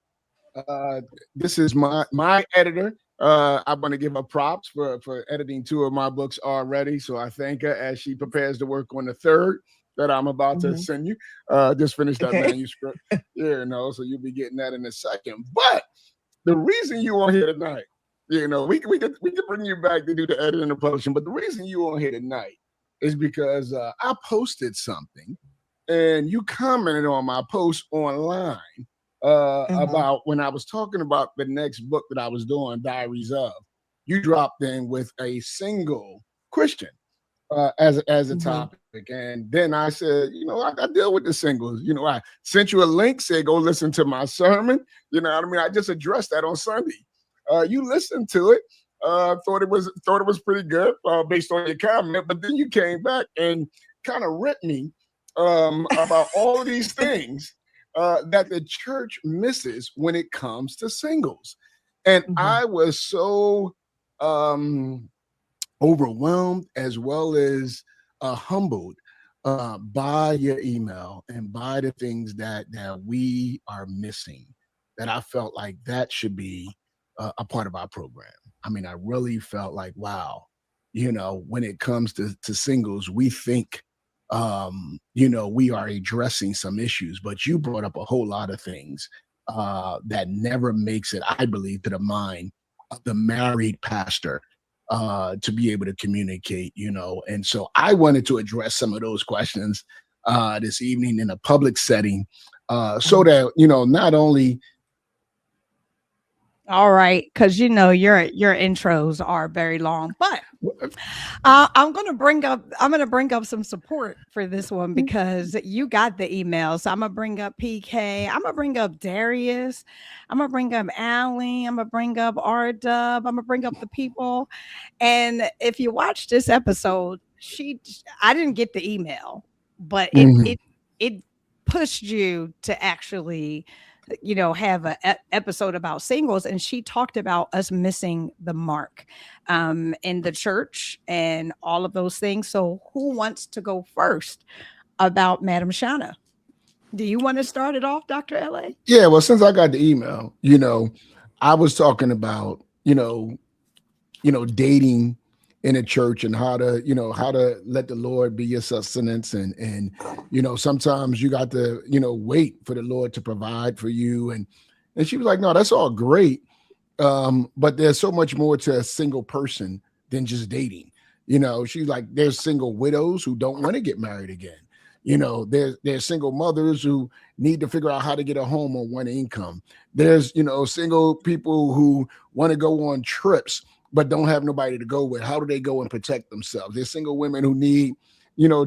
This is my editor. I want to give her props for editing 2 of my books already. So I thank her as she prepares to work on the 3rd that I'm about to send you. Just finished that manuscript. So you'll be getting that in a second. But the reason you are here tonight, we could bring you back to do the editing and publishing, but the reason you are here tonight is because I posted something and you commented on my post online about when I was talking about the next book that I was doing, Diaries of. You dropped in with a single Christian as a topic. And then I said, I deal with the singles. I sent you a link, said, go listen to my sermon. You know what I mean? I just addressed that on Sunday. You listened to it, thought it was pretty good based on your comment, but then you came back and kind of ripped me about all of these things that the church misses when it comes to singles. And I was so overwhelmed as well as humbled by your email and by the things that we are missing, that I felt like that should be a part of our program. I mean, I really felt like, wow, when it comes to singles, we think, we are addressing some issues, but you brought up a whole lot of things that never makes it, I believe, to the mind of the married pastor to be able to communicate, and so I wanted to address some of those questions this evening in a public setting so that, not only. All right, because your intros are very long, but I'm gonna bring up some support for this one because you got the email. So I'm gonna bring up PK. I'm gonna bring up Darius. I'm gonna bring up Allie. I'm gonna bring up R-Dub. I'm gonna bring up the people. And if you watch this episode, I didn't get the email, but it pushed you to actually have an episode about singles, and she talked about us missing the mark in the church and all of those things. So who wants to go first about Madam Shana? Do you want to start it off, Dr. LA? Yeah, well, since I got the email, I was talking about, dating in a church and how to let the Lord be your sustenance. And sometimes you got to, wait for the Lord to provide for you. And she was like, no, that's all great. But there's so much more to a single person than just dating. She's like, there's single widows who don't want to get married again. There's single mothers who need to figure out how to get a home on one income. There's, single people who want to go on trips but don't have nobody to go with. How do they go and protect themselves? There's single women who need,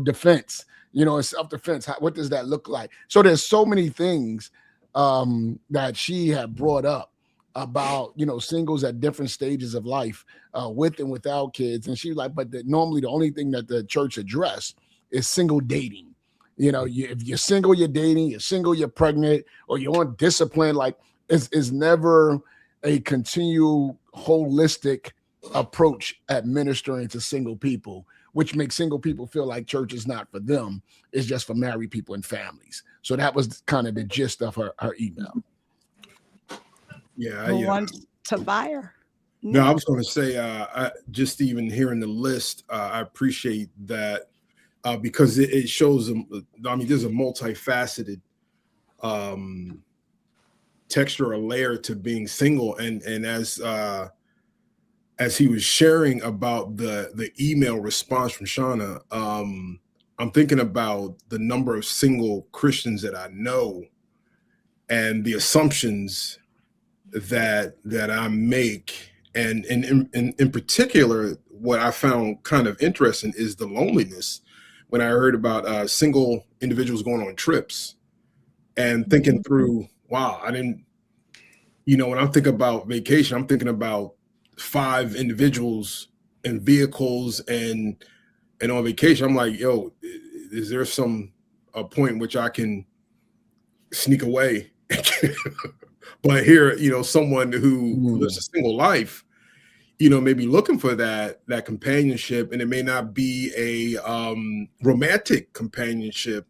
defense, self-defense. What does that look like? So there's so many things that she had brought up about, singles at different stages of life, with and without kids. And she was like, but normally the only thing that the church addressed is single dating. If you're single, you're dating, you're single, you're pregnant, or you're on discipline, like it's never a continual holistic approach at ministering to single people which makes single people feel like church is not for them. It's just for married people and families. So that was kind of the gist of her email. Yeah. Who wants to buy her? No, I was going to say, just even hearing the list, I appreciate that because it shows them. I mean, there's a multifaceted texture or layer to being single, and as he was sharing about the email response from Shana, I'm thinking about the number of single Christians that I know and the assumptions that I make. And in particular, what I found kind of interesting is the loneliness when I heard about single individuals going on trips and thinking through, wow, I didn't, when I'm thinking about vacation, I'm thinking about 5 individuals in vehicles and on vacation. I'm like, yo, is there a point in which I can sneak away? But here, someone who lives a single life, maybe looking for that companionship, and it may not be a romantic companionship,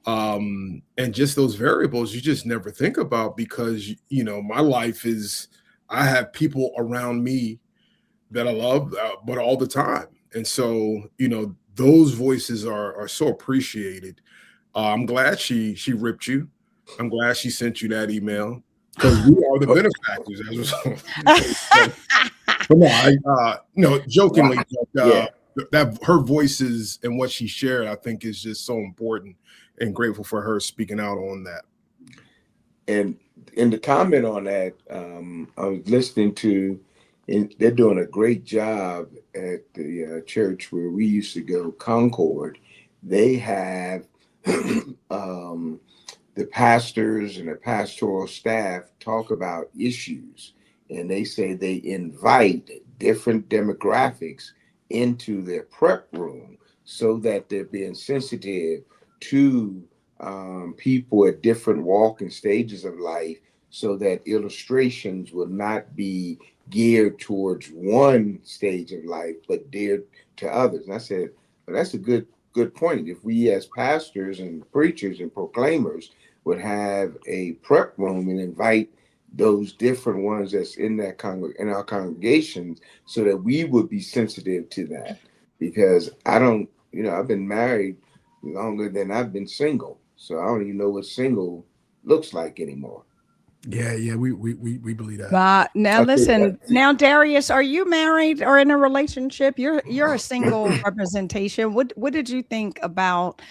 and just those variables you just never think about because my life is, I have people around me that I love, but all the time, and so those voices are so appreciated. I'm glad she ripped you. I'm glad she sent you that email because we are the benefactors. But no, jokingly, that her voices and what she shared, I think, is just so important, and grateful for her speaking out on that. And in the comment on that, I was listening to, and they're doing a great job at the church where we used to go, Concord. They have the pastors and the pastoral staff talk about issues, and they say they invite different demographics into their prep room so that they're being sensitive to people at different walk and stages of life, so that illustrations will not be geared towards one stage of life, but geared to others. And I said, well, that's a good point. If we as pastors and preachers and proclaimers would have a prep room and invite those different ones that's in our congregations, so that we would be sensitive to that. Because I've been married longer than I've been single, so I don't even know what single looks like anymore. Yeah, we believe that. Now listen, now Darius, are you married or in a relationship? You're a single representation. What did you think about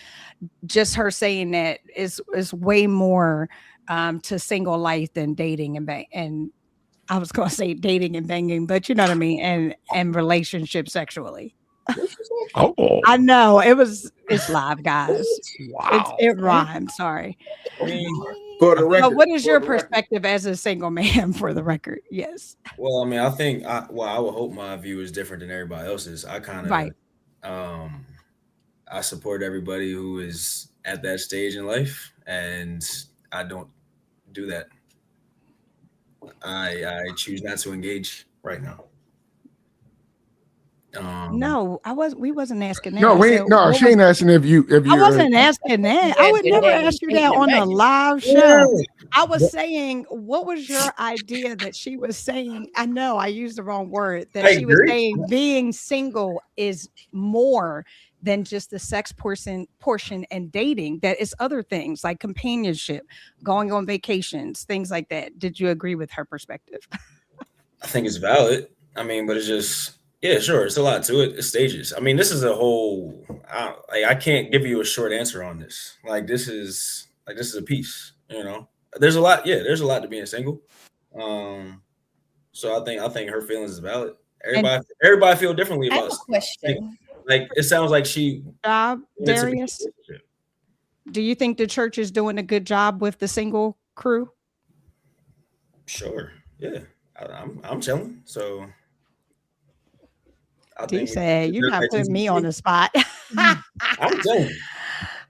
just her saying that is way more to single life than dating and I was going to say dating and banging, but you know what I mean, and relationship sexually. Oh, I know it's live, guys. Wow, it rhymed. Sorry. For the record, what is your perspective as a single man? For the record, yes. Well, I mean, I think I would hope my view is different than everybody else's. I kind of I support everybody who is at that stage in life, and I don't do that. I choose not to engage right now. No, we wasn't asking that. No, she ain't asking if you. I wasn't asking that. I would never ask you that on a live show. I was saying, what was your idea that she was saying? I know I used the wrong word. That she was saying being single is more than just the sex portion and dating. That is other things like companionship, going on vacations, things like that. Did you agree with her perspective? I think it's valid. I mean, but it's just. Yeah, sure. It's a lot to it. It's stages. I mean, this is a whole. I can't give you a short answer on this. This is a piece. There's a lot. Yeah, there's a lot to being single. So I think her feelings is valid. Everybody feel differently about. I have a question. It sounds like she. Darius, do you think the church is doing a good job with the single crew? Sure. Yeah, I'm chilling. So. He said, "You're not putting me on the spot." I'm telling you.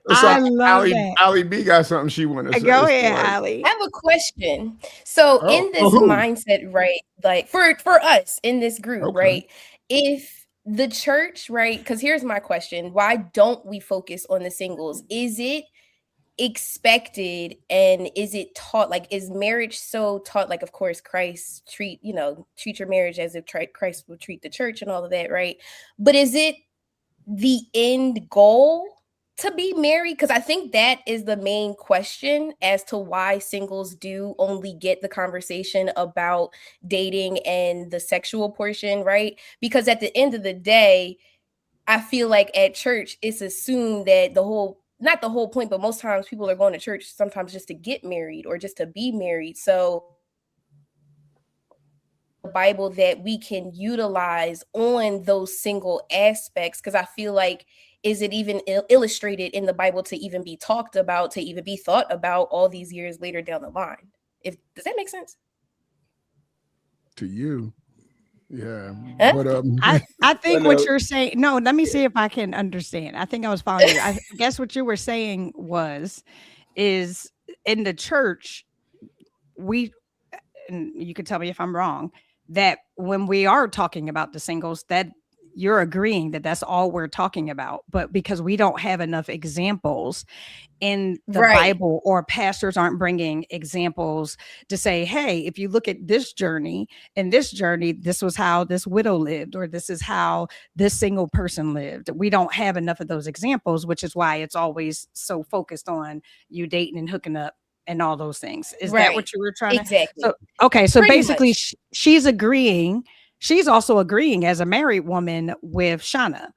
I love that. Allie B got something she want to say. Go ahead, Allie. I have a question. So in this mindset, right? Like for us in this group, right? If the church, right? Because here's my question. Why don't we focus on the singles? Is it expected and is it taught? Like, is marriage so taught? Like, of course, Christ treat your marriage as if Christ would treat the church and all of that, right? But is it the end goal to be married? Because I think that is the main question as to why singles do only get the conversation about dating and the sexual portion, right? Because at the end of the day, I feel like at church, it's assumed that not the whole point, but most times people are going to church sometimes just to get married or just to be married. So the Bible that we can utilize on those single aspects, because I feel like, is it even illustrated in the Bible to even be talked about, to even be thought about all these years later down the line? Does that make sense? To you. Yeah. But I think what you're saying, no, let me see if I can understand. I think I was following you. I guess what you were saying is in the church, and you can tell me if I'm wrong, that when we are talking about the singles, that you're agreeing that that's all we're talking about, but because we don't have enough examples in the Bible, or pastors aren't bringing examples to say, hey, if you look at this journey, this was how this widow lived, or this is how this single person lived. We don't have enough of those examples, which is why it's always so focused on you dating and hooking up and all those things. Is that what you were trying to? Exactly. So, okay. So Pretty basically much. she's agreeing. She's also agreeing as a married woman with Shana,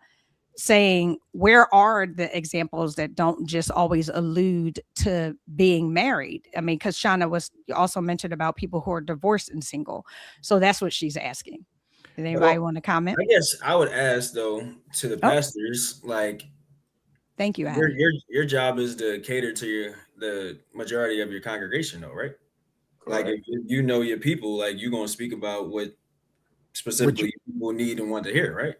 saying, where are the examples that don't just always allude to being married? I mean, because Shana was also mentioned about people who are divorced and single. So that's what she's asking. Did anybody want to comment? I guess I would ask, though, to the pastors, like, thank you, Adam. Your job is to cater to the majority of your congregation, though, right? Correct. Like, if you know your people, like, you're going to speak about what specifically people need and want to hear, right?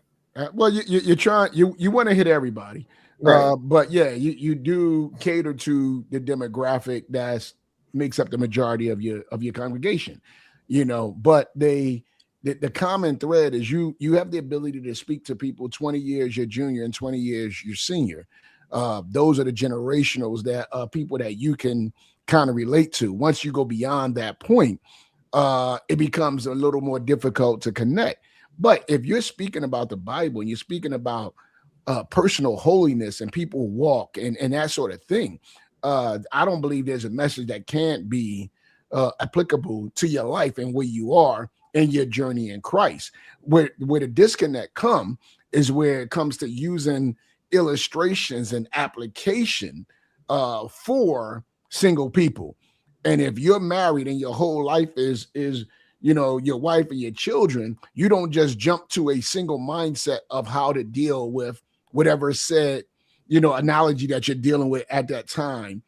Well, you're trying, you want to hit everybody, right? But yeah, you do cater to the demographic that makes up the majority of your congregation, But the common thread is you have the ability to speak to people 20 years your junior and 20 years your senior. Those are the generationals that people that you can kind of relate to. Once you go beyond that point, it becomes a little more difficult to connect. But if you're speaking about the Bible and you're speaking about personal holiness and people walk and that sort of thing, I don't believe there's a message that can't be applicable to your life and where you are in your journey in Christ. Where the disconnect is where it comes to using illustrations and application for single people. And if you're married and your whole life is your wife and your children, you don't just jump to a single mindset of how to deal with whatever said, analogy that you're dealing with at that time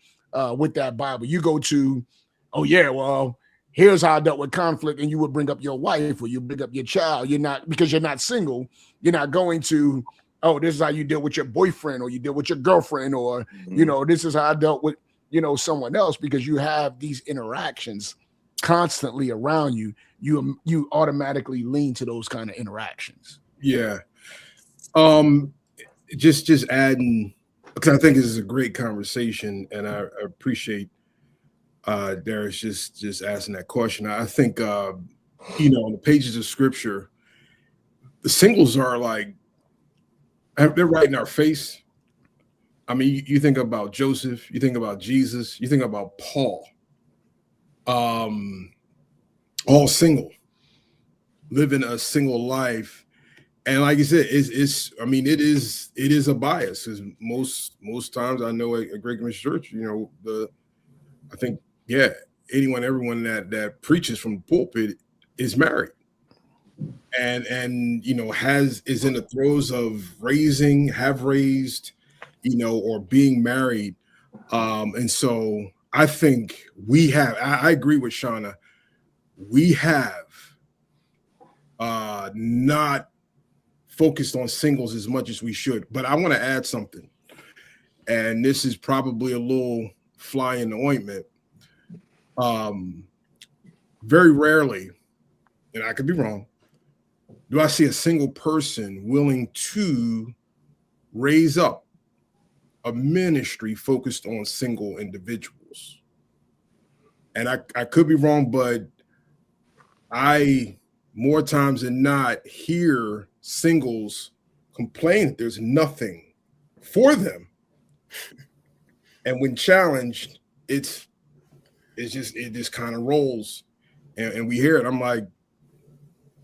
with that Bible. You go to, oh yeah, well, here's how I dealt with conflict, and you would bring up your wife or you bring up your child. Because you're not single, you're not going to, oh, this is how you deal with your boyfriend or you deal with your girlfriend, or, this is how I dealt with, someone else, because you have these interactions constantly around you. You automatically lean to those kind of interactions. Yeah. Just adding, because I think this is a great conversation, and I appreciate Darius just asking that question. I think in the pages of scripture, the singles are like, they're right in our face. I mean, you think about Joseph, you think about Jesus, you think about Paul, all single, living a single life. And like you said, it is a bias, because most times I know at Great Commission Church, everyone that preaches from the pulpit is married, and is in the throes of have raised, or being married. And so I think I agree with Shana. We have not focused on singles as much as we should. But I want to add something, and this is probably a little fly in the ointment. Very rarely, and I could be wrong, do I see a single person willing to raise up a ministry focused on single individuals? And I could be wrong, but I more times than not hear singles complain that there's nothing for them. And when challenged, it just kind of rolls, and we hear it. I'm like,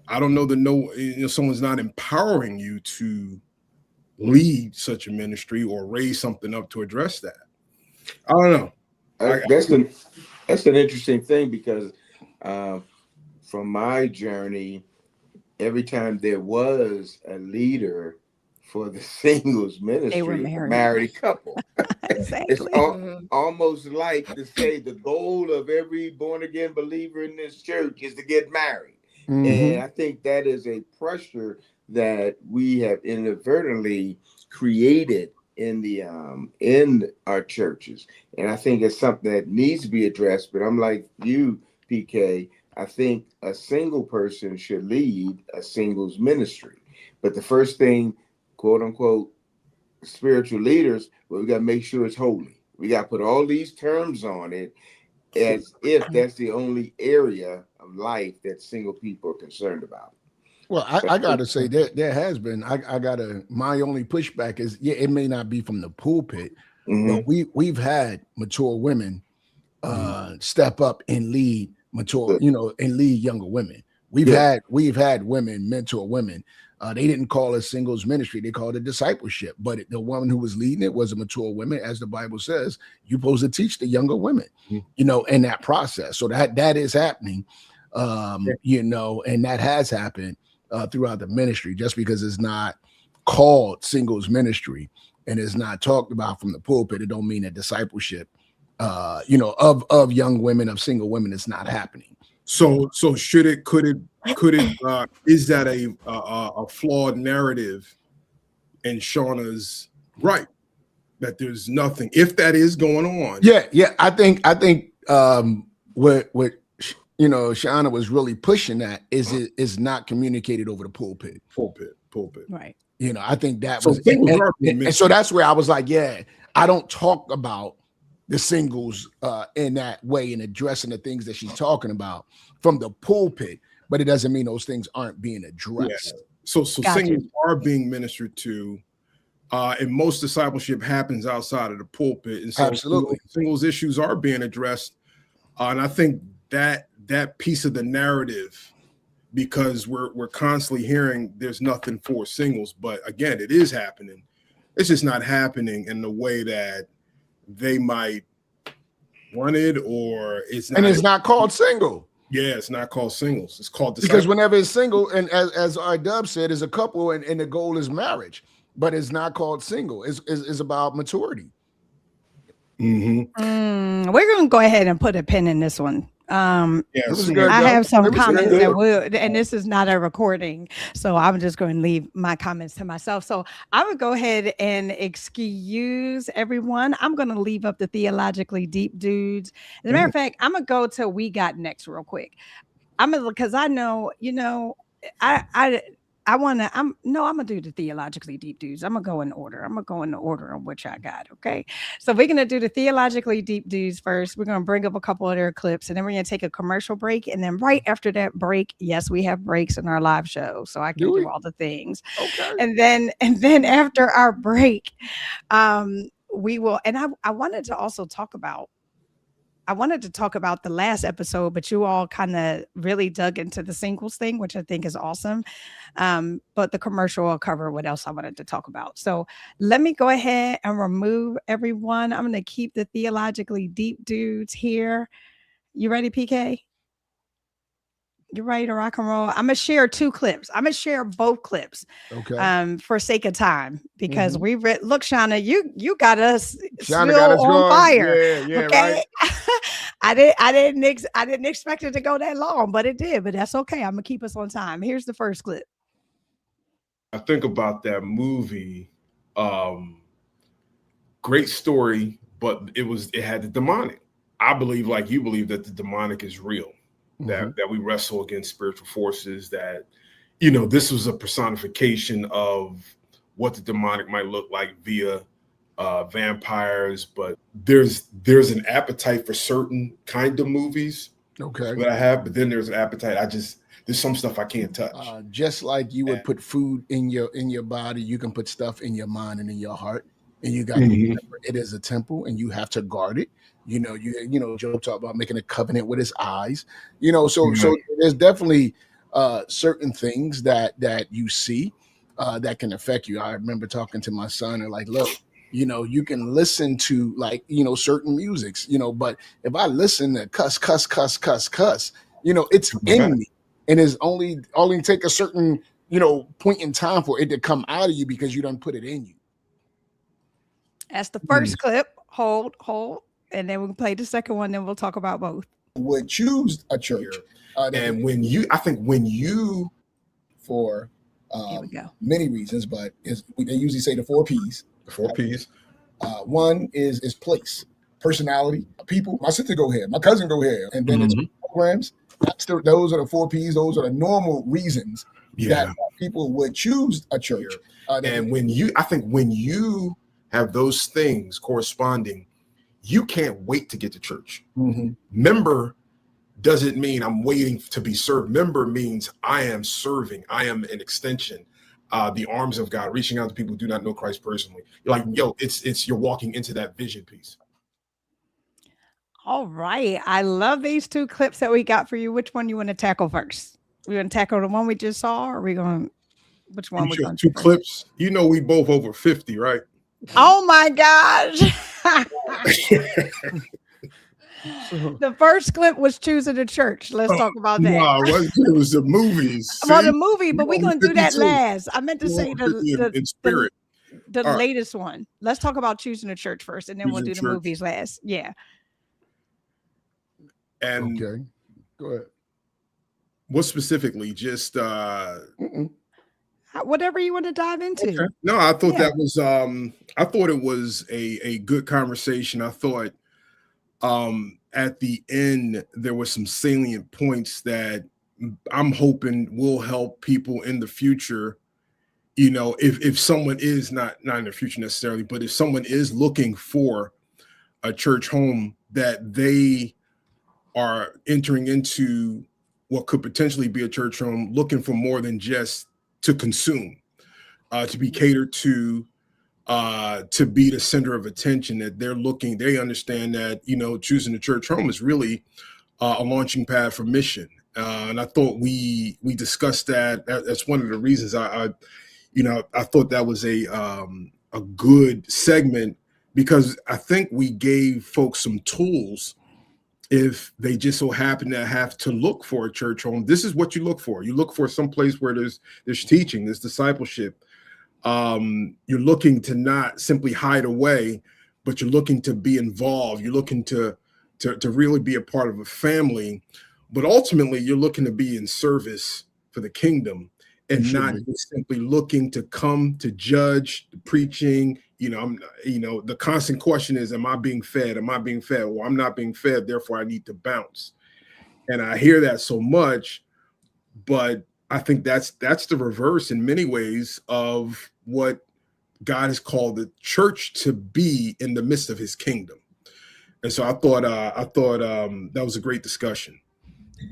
I don't know that someone's not empowering you to lead such a ministry or raise something up to address that. I don't know. That's an interesting thing, because from my journey, every time there was a leader for the singles ministry, they were a married couple. Exactly. It's almost like to say the goal of every born-again believer in this church is to get married. And I think that is a pressure that we have inadvertently created in our churches. And I think it's something that needs to be addressed. But I'm like you, PK, I think a single person should lead a singles ministry. But the first thing, quote unquote, spiritual leaders, well, we got to make sure it's holy. We got to put all these terms on it as if that's the only area of life that single people are concerned about. Well, I got to say that there has been, my only pushback is, it may not be from the pulpit, but we've had mature women step up and lead and lead younger women. We've had women mentor women. They didn't call it singles ministry; they called it discipleship. But the woman who was leading it was a mature woman, as the Bible says. You're supposed to teach the younger women, in that process. So that is happening, and that has happened throughout the ministry. Just because it's not called singles ministry and is not talked about from the pulpit, it don't mean that discipleship, of young women, of single women, is not happening. So could it is that a flawed narrative in Shauna's right that there's nothing, if that is going on? Yeah. I think what Shana was really pushing that is not communicated over the pulpit. Right. I think that was, and so that's where I was like, I don't talk about the singles in that way and addressing the things that she's talking about from the pulpit, but it doesn't mean those things aren't being addressed. So singles are being ministered to, and most discipleship happens outside of the pulpit, and so absolutely singles issues are being addressed, and I think that piece of the narrative, because we're constantly hearing there's nothing for singles, but again, it is happening. It's just not happening in the way that they might want it, or it's not called single. Yeah, it's not called singles. It's called because whenever it's single, and as our Dub said, is a couple, and the goal is marriage, but it's not called single. It's about maturity. We're going to go ahead and put a pin in this one. I have some comments and this is not a recording, so I'm just going to leave my comments to myself. So I would go ahead and excuse everyone. I'm going to leave up the theologically deep dudes. As a matter of fact, I'm going to go to We Got Next real quick. Because I know, I'm gonna do the theologically deep dudes. I'm gonna go in order. I'm gonna go in the order on which I got. Okay. So we're gonna do the theologically deep dudes first. We're gonna bring up a couple of their clips, and then we're gonna take a commercial break. And then right after that break, yes, we have breaks in our live show, so I can do all the things. Okay. And then after our break, we will. And I wanted to also talk about the last episode, but you all kind of really dug into the singles thing, which I think is awesome. But the commercial will cover what else I wanted to talk about. So let me go ahead and remove everyone. I'm going to keep the theologically deep dudes here. You ready, PK? You ready to rock and roll? I'm gonna share two clips. I'm gonna share both clips, for sake of time, because we look, Shana, you got us still on fire. Yeah, okay. Right. I didn't expect it to go that long, but it did. But that's okay. I'm gonna keep us on time. Here's the first clip. I think about that movie. Great story, but it had the demonic. I believe, like you believe, that the demonic is real. That we wrestle against spiritual forces, that this was a personification of what the demonic might look like via vampires, but there's an appetite for certain kind of movies that I have, but then there's an appetite. There's some stuff I can't touch. Just like you would put food in your body, you can put stuff in your mind and in your heart, and you got to remember it is a temple, and you have to guard it. Job talked about making a covenant with his eyes. So there's definitely certain things that you see that can affect you. I remember talking to my son and like, look, you can listen to certain musics, but if I listen to cuss, it's in me, and it's only take a certain, point in time for it to come out of you because you done put it in you. That's the first clip. Hold, and then we'll play the second one. Then we'll talk about both. Would choose a church, and when you, for here we go. Many reasons, but they usually say the 4 P's. The 4 P's. One is place, personality, people. My sister go here, my cousin go here, and then it's programs. Those are the 4 P's. Those are the normal reasons that people would choose a church. And when you have those things corresponding, you can't wait to get to church. Member doesn't mean I'm waiting to be served. Member means I am serving. I am an extension, the arms of God, reaching out to people who do not know Christ personally. You're like, it's you're walking into that vision piece. All right. I love these 2 clips that we got for you. Which one you want to tackle first? We going to tackle the one we just saw, or are we going? Which one? We going 2 clips. We both over 50, right? Oh my gosh. The first clip was choosing a church. Let's talk about that. No, it was the movies. Well, the movie, but we're going to do that last. I meant to say in spirit. The latest one. Let's talk about choosing a church first, and then we'll do the movies last. Yeah. And okay, go ahead. What specifically? Just whatever you want to dive into. Okay. No, I thought that was I thought it was a good conversation. I thought at the end there were some salient points that I'm hoping will help people in the future. If someone is not in the future necessarily, but if someone is looking for a church home, that they are entering into what could potentially be a church home, looking for more than just to consume, to be catered to be the center of attention, that they understand that, choosing a church home is really a launching pad for mission. And I thought we discussed that. That's one of the reasons I thought that was a good segment, because I think we gave folks some tools if they just so happen to have to look for a church home. This is what you look for. You look for some place where there's teaching, there's discipleship. You're looking to not simply hide away, but you're looking to be involved. You're looking to really be a part of a family, but ultimately you're looking to be in service for the kingdom, and not just simply looking to come to judge the preaching. The constant question is, am I being fed? Am I being fed? Well, I'm not being fed, therefore I need to bounce. And I hear that so much, but I think that's the reverse in many ways of what God has called the church to be in the midst of his kingdom. And so I thought that was a great discussion.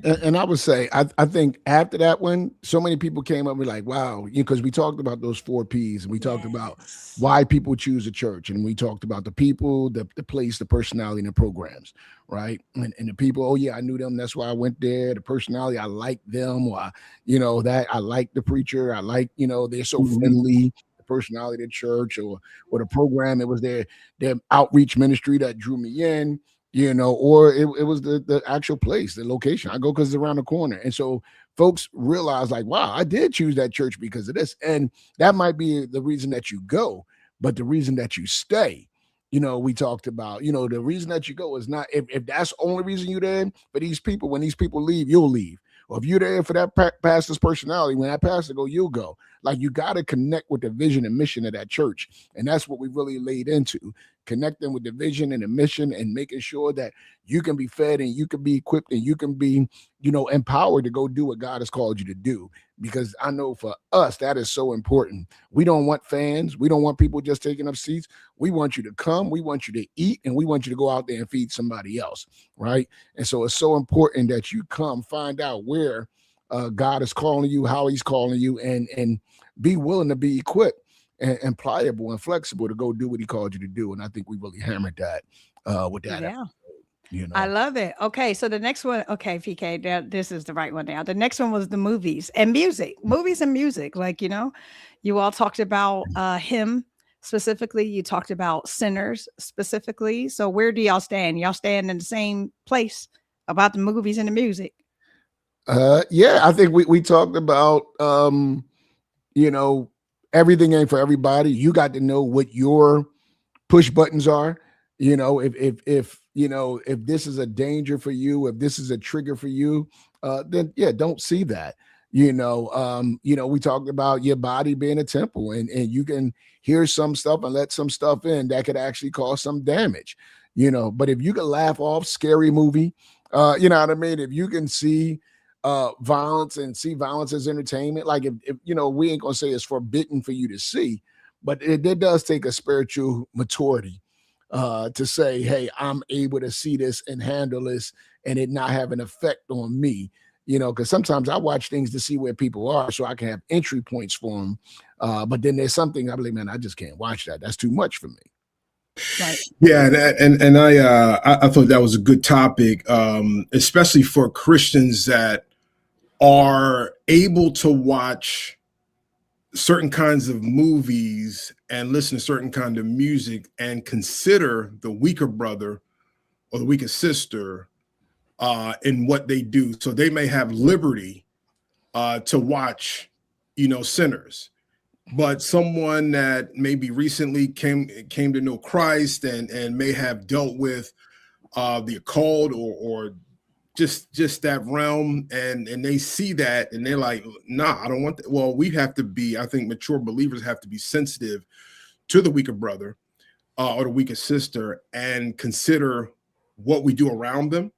And I would say, I think after that one, so many people came up and were like, wow, because we talked about those 4 P's, and we talked about why people choose a church. And we talked about the people, the place, the personality, and the programs, right? And the people, oh yeah, I knew them. That's why I went there. The personality, I like them. Or, that I like the preacher. I like, they're so friendly. The personality of the church, or the program, it was their outreach ministry that drew me in. Or it was the actual place, the location. I go because it's around the corner. And so folks realize like, wow, I did choose that church because of this. And that might be the reason that you go, but the reason that you stay, we talked about, the reason that you go is not, if that's the only reason you're there for these people, when these people leave, you'll leave. Or if you're there for that pastor's personality, when that pastor go, you'll go. Like, you got to connect with the vision and mission of that church. And that's what we really laid into, connecting with the vision and the mission and making sure that you can be fed and you can be equipped and you can be, empowered to go do what God has called you to do. Because I know for us, that is so important. We don't want fans. We don't want people just taking up seats. We want you to come. We want you to eat, and we want you to go out there and feed somebody else, right? And so it's so important that you come, find out where God is calling you, how he's calling you, and be willing to be equipped and pliable and flexible to go do what he called you to do. And I think we really hammered that with that episode. I love it. Okay, so the next one, okay, PK, this is the right one now. The next one was the movies and music. Like, you all talked about him specifically. You talked about sinners specifically. So where do y'all stand? Y'all stand in the same place about the movies and the music? Yeah, I think we talked about, everything ain't for everybody. You got to know what your push buttons are. If this is a danger for you, if this is a trigger for you, then don't see that. We talked about your body being a temple, and you can hear some stuff and let some stuff in that could actually cause some damage. But if you can laugh off scary movie, you know what I mean? If you can see violence and see violence as entertainment, like if we ain't gonna say it's forbidden for you to see, but it does take a spiritual maturity to say, hey, I'm able to see this and handle this and it not have an effect on me, because sometimes I watch things to see where people are so I can have entry points for them. But then there's something I believe, man, I just can't watch that. That's too much for me. Right. Yeah, and I thought that was a good topic, especially for Christians that are able to watch certain kinds of movies and listen to certain kind of music and consider the weaker brother or the weaker sister in what they do. So they may have liberty to watch, sinners, but someone that maybe recently came to know Christ and may have dealt with the occult or just that realm, and they see that and they're like, nah, I don't want that. Well, we have to be, I think mature believers have to be sensitive to the weaker brother or the weaker sister and consider what we do around them.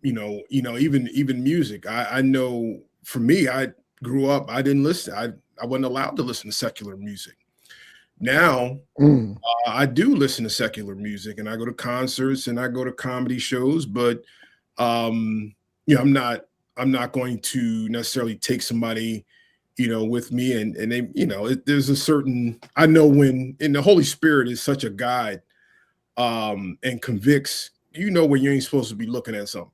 Even music. I know for me, I grew up, I didn't listen. I wasn't allowed to listen to secular music. Now, I do listen to secular music and I go to concerts and I go to comedy shows, but I'm not going to necessarily take somebody, with me and they, there's a certain, I know when, and the Holy Spirit is such a guide and convicts, when you ain't supposed to be looking at something.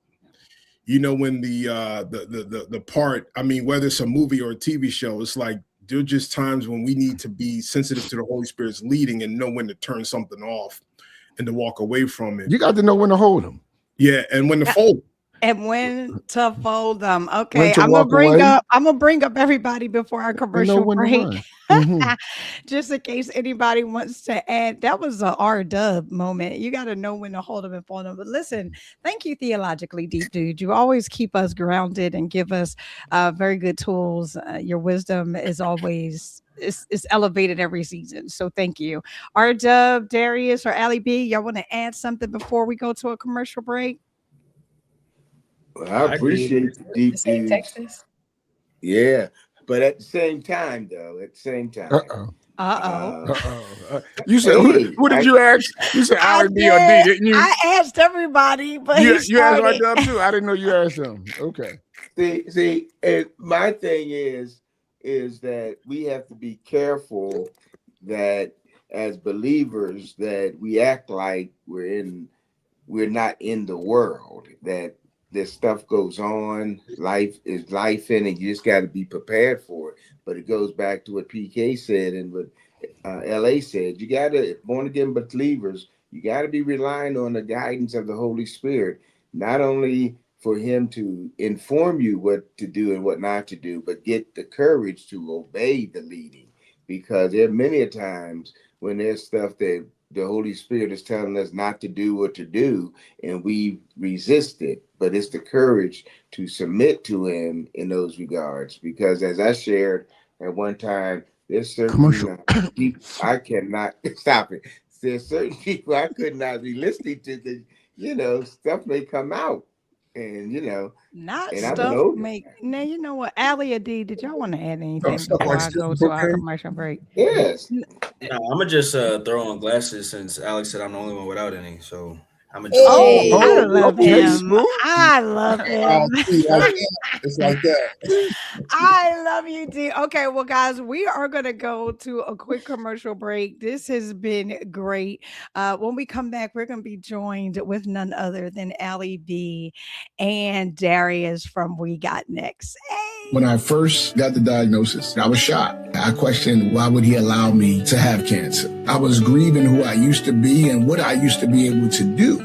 When the part, I mean, whether it's a movie or a TV show, it's like, there are just times when we need to be sensitive to the Holy Spirit's leading and know when to turn something off and to walk away from it. You got to know when to hold them. Yeah, and when to fold. And when to fold them. Okay, I'm gonna bring up everybody before our commercial break. Just in case anybody wants to add. That was a R-dub moment. You got to know when to hold them and fold them. But listen, thank you, Theologically Deep Dude. You always keep us grounded and give us very good tools. Your wisdom is always is elevated every season. So thank you. R-dub, Darius, or Ali B, y'all want to add something before we go to a commercial break? Well, I appreciate the deep dudes. Texas. Yeah, but at the same time, You said who did you ask? You said Ali B or D, didn't you? I asked everybody, but you asked R-dub too. I didn't know you asked him. Okay. See, my thing is that we have to be careful that as believers that we act like we're not in the world, that this stuff goes on, life is life in, and you just got to be prepared for it. But it goes back to what PK said and what LA said. You got to, born again believers, you got to be relying on the guidance of the Holy Spirit, not only for him to inform you what to do and what not to do, but get the courage to obey the leading. Because there are many times when there's stuff that the Holy Spirit is telling us not to do or to do, and we resist it. but it's the courage to submit to him in those regards. Because as I shared at one time, there's certain people I cannot stop it. There's certain people I could not be listening to because stuff may come out, and not and stuff make. Now you know what, Allie or D, did y'all want to add anything before I go to our commercial break? Yes. No, I'm gonna just throw on glasses since Alex said I'm the only one without any. So I'm gonna just. I love him. I love him. It's like that. I love you, D. Okay, well, guys, we are going to go to a quick commercial break. This has been great. When we come back, we're going to be joined with none other than Allie B and Darius from We Got Next. Hey. When I first got the diagnosis, I was shocked. I questioned, why would he allow me to have cancer? I was grieving who I used to be and what I used to be able to do.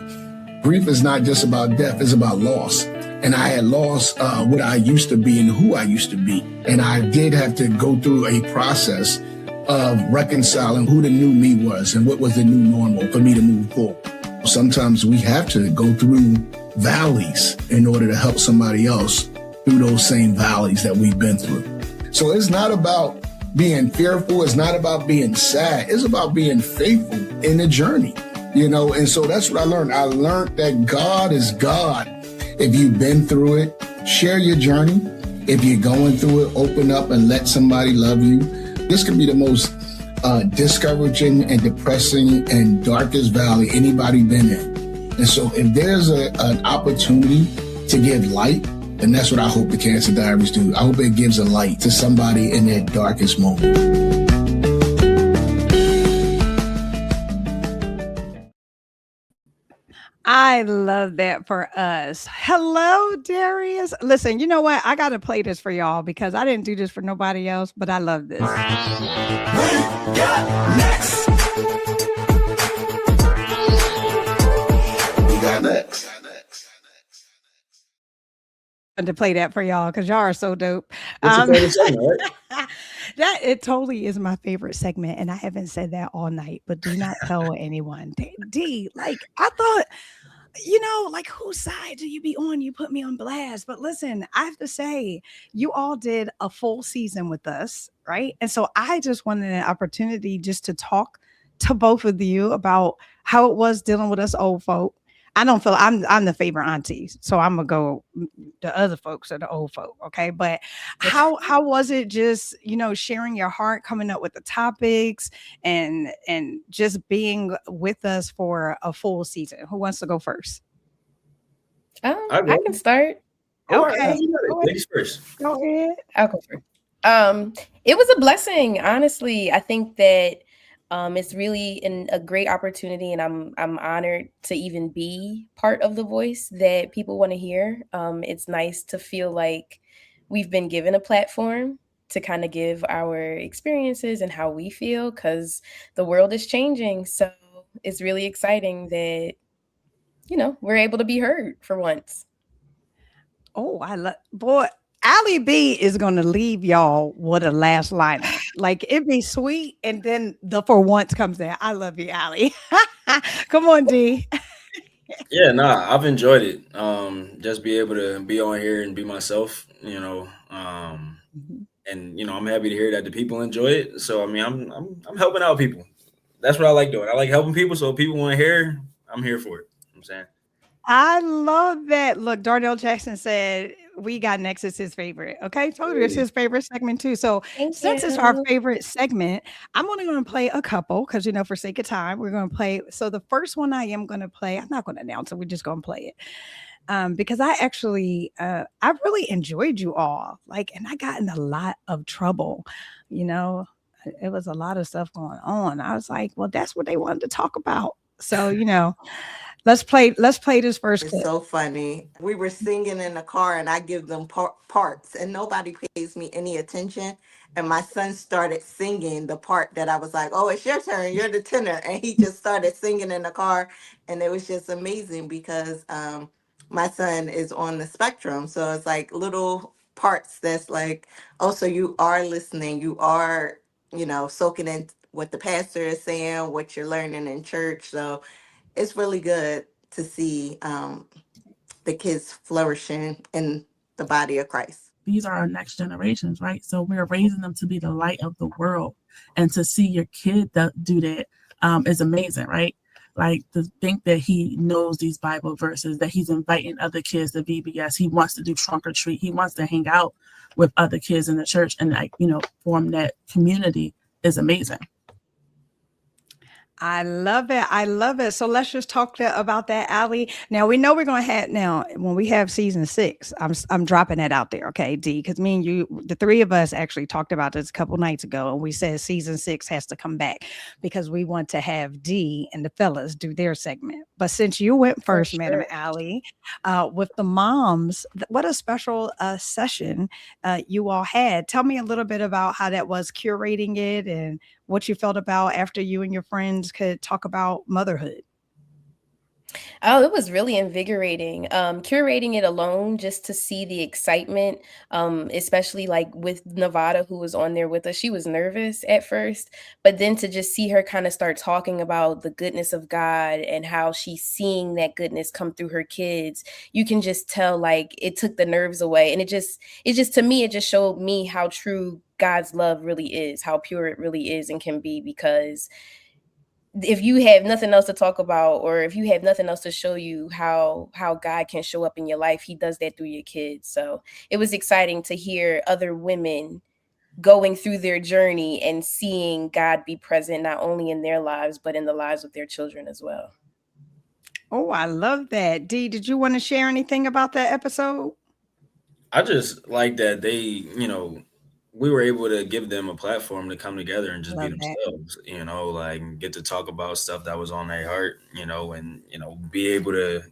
Grief is not just about death, it's about loss. And I had lost what I used to be and who I used to be. And I did have to go through a process of reconciling who the new me was and what was the new normal for me to move forward. Sometimes we have to go through valleys in order to help somebody else through those same valleys that we've been through. So it's not about being fearful. It's not about being sad. It's about being faithful in the journey, and so that's what I learned. I learned that God is God. If you've been through it, share your journey. If you're going through it, open up and let somebody love you. This could be the most discouraging and depressing and darkest valley anybody been in. And so if there's an opportunity to give light, and that's what I hope the Cancer Diaries do. I hope it gives a light to somebody in their darkest moment. I love that for us. Hello, Darius. Listen, you know what? I got to play this for y'all because I didn't do this for nobody else, but I love this. We got next. We got next. To play that for y'all because y'all are so dope. Segment, right? That it totally is my favorite segment, and I haven't said that all night. But do not tell anyone. D, like I thought, like whose side do you be on? You put me on blast. But listen, I have to say, you all did a full season with us, right? And so I just wanted an opportunity just to talk to both of you about how it was dealing with us old folk. I don't feel I'm the favorite auntie, so I'm gonna go. The other folks are the old folk, okay? But how was it? Just sharing your heart, coming up with the topics, and just being with us for a full season. Who wants to go first? I can start. Okay, ladies first. Go ahead. I'll go first. It was a blessing, honestly. I think that. It's really a great opportunity, and I'm honored to even be part of the voice that people want to hear. It's nice to feel like we've been given a platform to kind of give our experiences and how we feel, because the world is changing. So it's really exciting that, we're able to be heard for once. Oh, boy. Allie B is gonna leave y'all with a last line. Like it'd be sweet, and then the for once comes there. I love you, Allie. Come on, D. Yeah, I've enjoyed it. Just be able to be on here and be myself, and I'm happy to hear that the people enjoy it. So I'm helping out people. That's what I like doing. I like helping people. So if people want to hear, I'm here for it. I'm saying. I love that. Look, DarnellJaxon said We Got Next is his favorite. Okay, told you it's his favorite segment too. So since it's our favorite segment, I'm only going to play a couple because for sake of time, we're going to play. So the first one I am going to play, I'm not going to announce it. We're just going to play it because I actually, I really enjoyed you all. And I got in a lot of trouble. It was a lot of stuff going on. I was like, well, that's what they wanted to talk about. So Let's play this first clip. It's so funny. We were singing in the car and I give them parts and nobody pays me any attention. And my son started singing the part that I was like, oh, it's your turn. You're the tenor. And he just started singing in the car. And it was just amazing because my son is on the spectrum. So it's like little parts that's like, oh, so you are listening. You are, soaking in what the pastor is saying, what you're learning in church. So it's really good to see the kids flourishing in the body of Christ. These are our next generations, right? So we're raising them to be the light of the world, and to see your kid do that is amazing, right? Like, to think that he knows these Bible verses, that he's inviting other kids to VBS. He wants to do trunk or treat. He wants to hang out with other kids in the church and, like, form that community is amazing. I love it. I love it. So let's just talk about that, Allie. Now, we know we're going to have, now, when we have season 6, I'm dropping that out there. Okay, D, because me and you, the three of us actually talked about this a couple nights ago, and we said season 6 has to come back because we want to have D and the fellas do their segment. But since you went first, Madam Allie, with the moms, what a special session you all had. Tell me a little bit about how that was, curating it, and what you felt about after you and your friends could talk about motherhood. Oh, it was really invigorating. Curating it alone, just to see the excitement, especially like with Nevada, who was on there with us. She was nervous at first, but then to just see her kind of start talking about the goodness of God and how she's seeing that goodness come through her kids, you can just tell, like, it took the nerves away. And it just to me, it just showed me how true God's love really is, how pure it really is and can be. Because if you have nothing else to talk about, or if you have nothing else to show you how God can show up in your life, he does that through your kids. So it was exciting to hear other women going through their journey and seeing God be present, not only in their lives, but in the lives of their children as well. Oh, I love that. Dee, did you want to share anything about that episode? I just like that they, we were able to give them a platform to come together and just be themselves, like get to talk about stuff that was on their heart, and, be able to,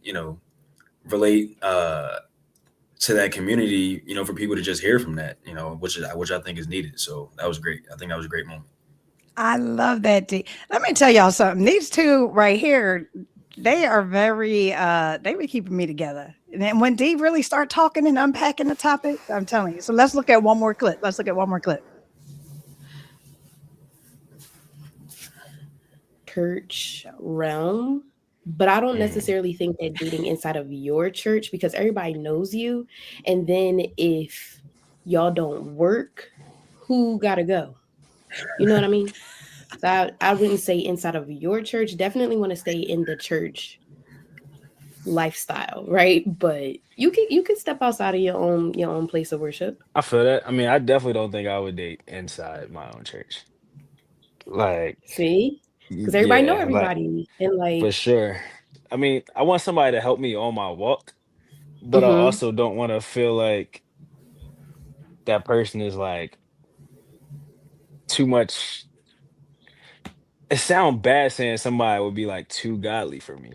relate to that community, for people to just hear from that, which I think is needed. So that was great. I think that was a great moment. I love that, Dee. Let me tell y'all something. These two right here, they are very, they were keeping me together. And then when Dee really start talking and unpacking the topic, I'm telling you. So let's look at one more clip. Church realm, but I don't necessarily think that dating inside of your church, because everybody knows you. And then if y'all don't work, who gotta go? You know what I mean? So I wouldn't say inside of your church. Definitely want to stay in the church lifestyle, right? But you can step outside of your own place of worship. I feel that. I mean, I definitely don't think I would date inside my own church. Like, see, because everybody know everybody, and like, for sure. I mean, I want somebody to help me on my walk, but I also don't want to feel like that person is like too much. It sounds bad saying somebody would be like too godly for me,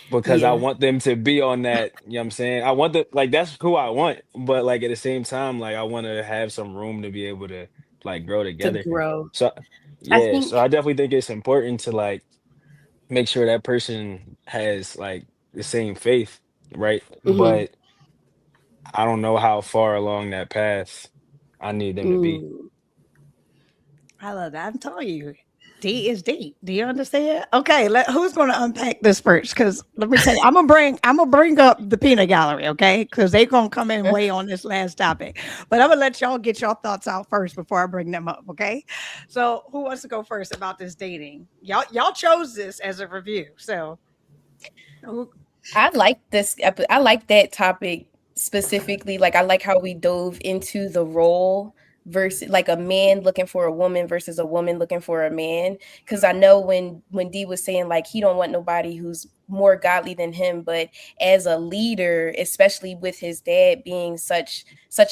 because I want them to be on that, you know what I'm saying? I want that's who I want, but like at the same time, like I want to have some room to be able to like grow together. So so I definitely think it's important to like make sure that person has like the same faith, right? But I don't know how far along that path I need them to be. I love that. I'm telling you, D is deep. Do you understand? Okay, who's going to unpack this first? Because let me tell you, I'm gonna bring up the peanut gallery, okay? Because they're gonna come in way on this last topic. But I'm gonna let y'all get your thoughts out first before I bring them up, okay? So who wants to go first about this dating? Y'all chose this as a review, so I like this. I like that topic specifically. Like, I like how we dove into the role versus like a man looking for a woman versus a woman looking for a man. Because I know when Dee was saying like he don't want nobody who's more godly than him, but as a leader, especially with his dad being such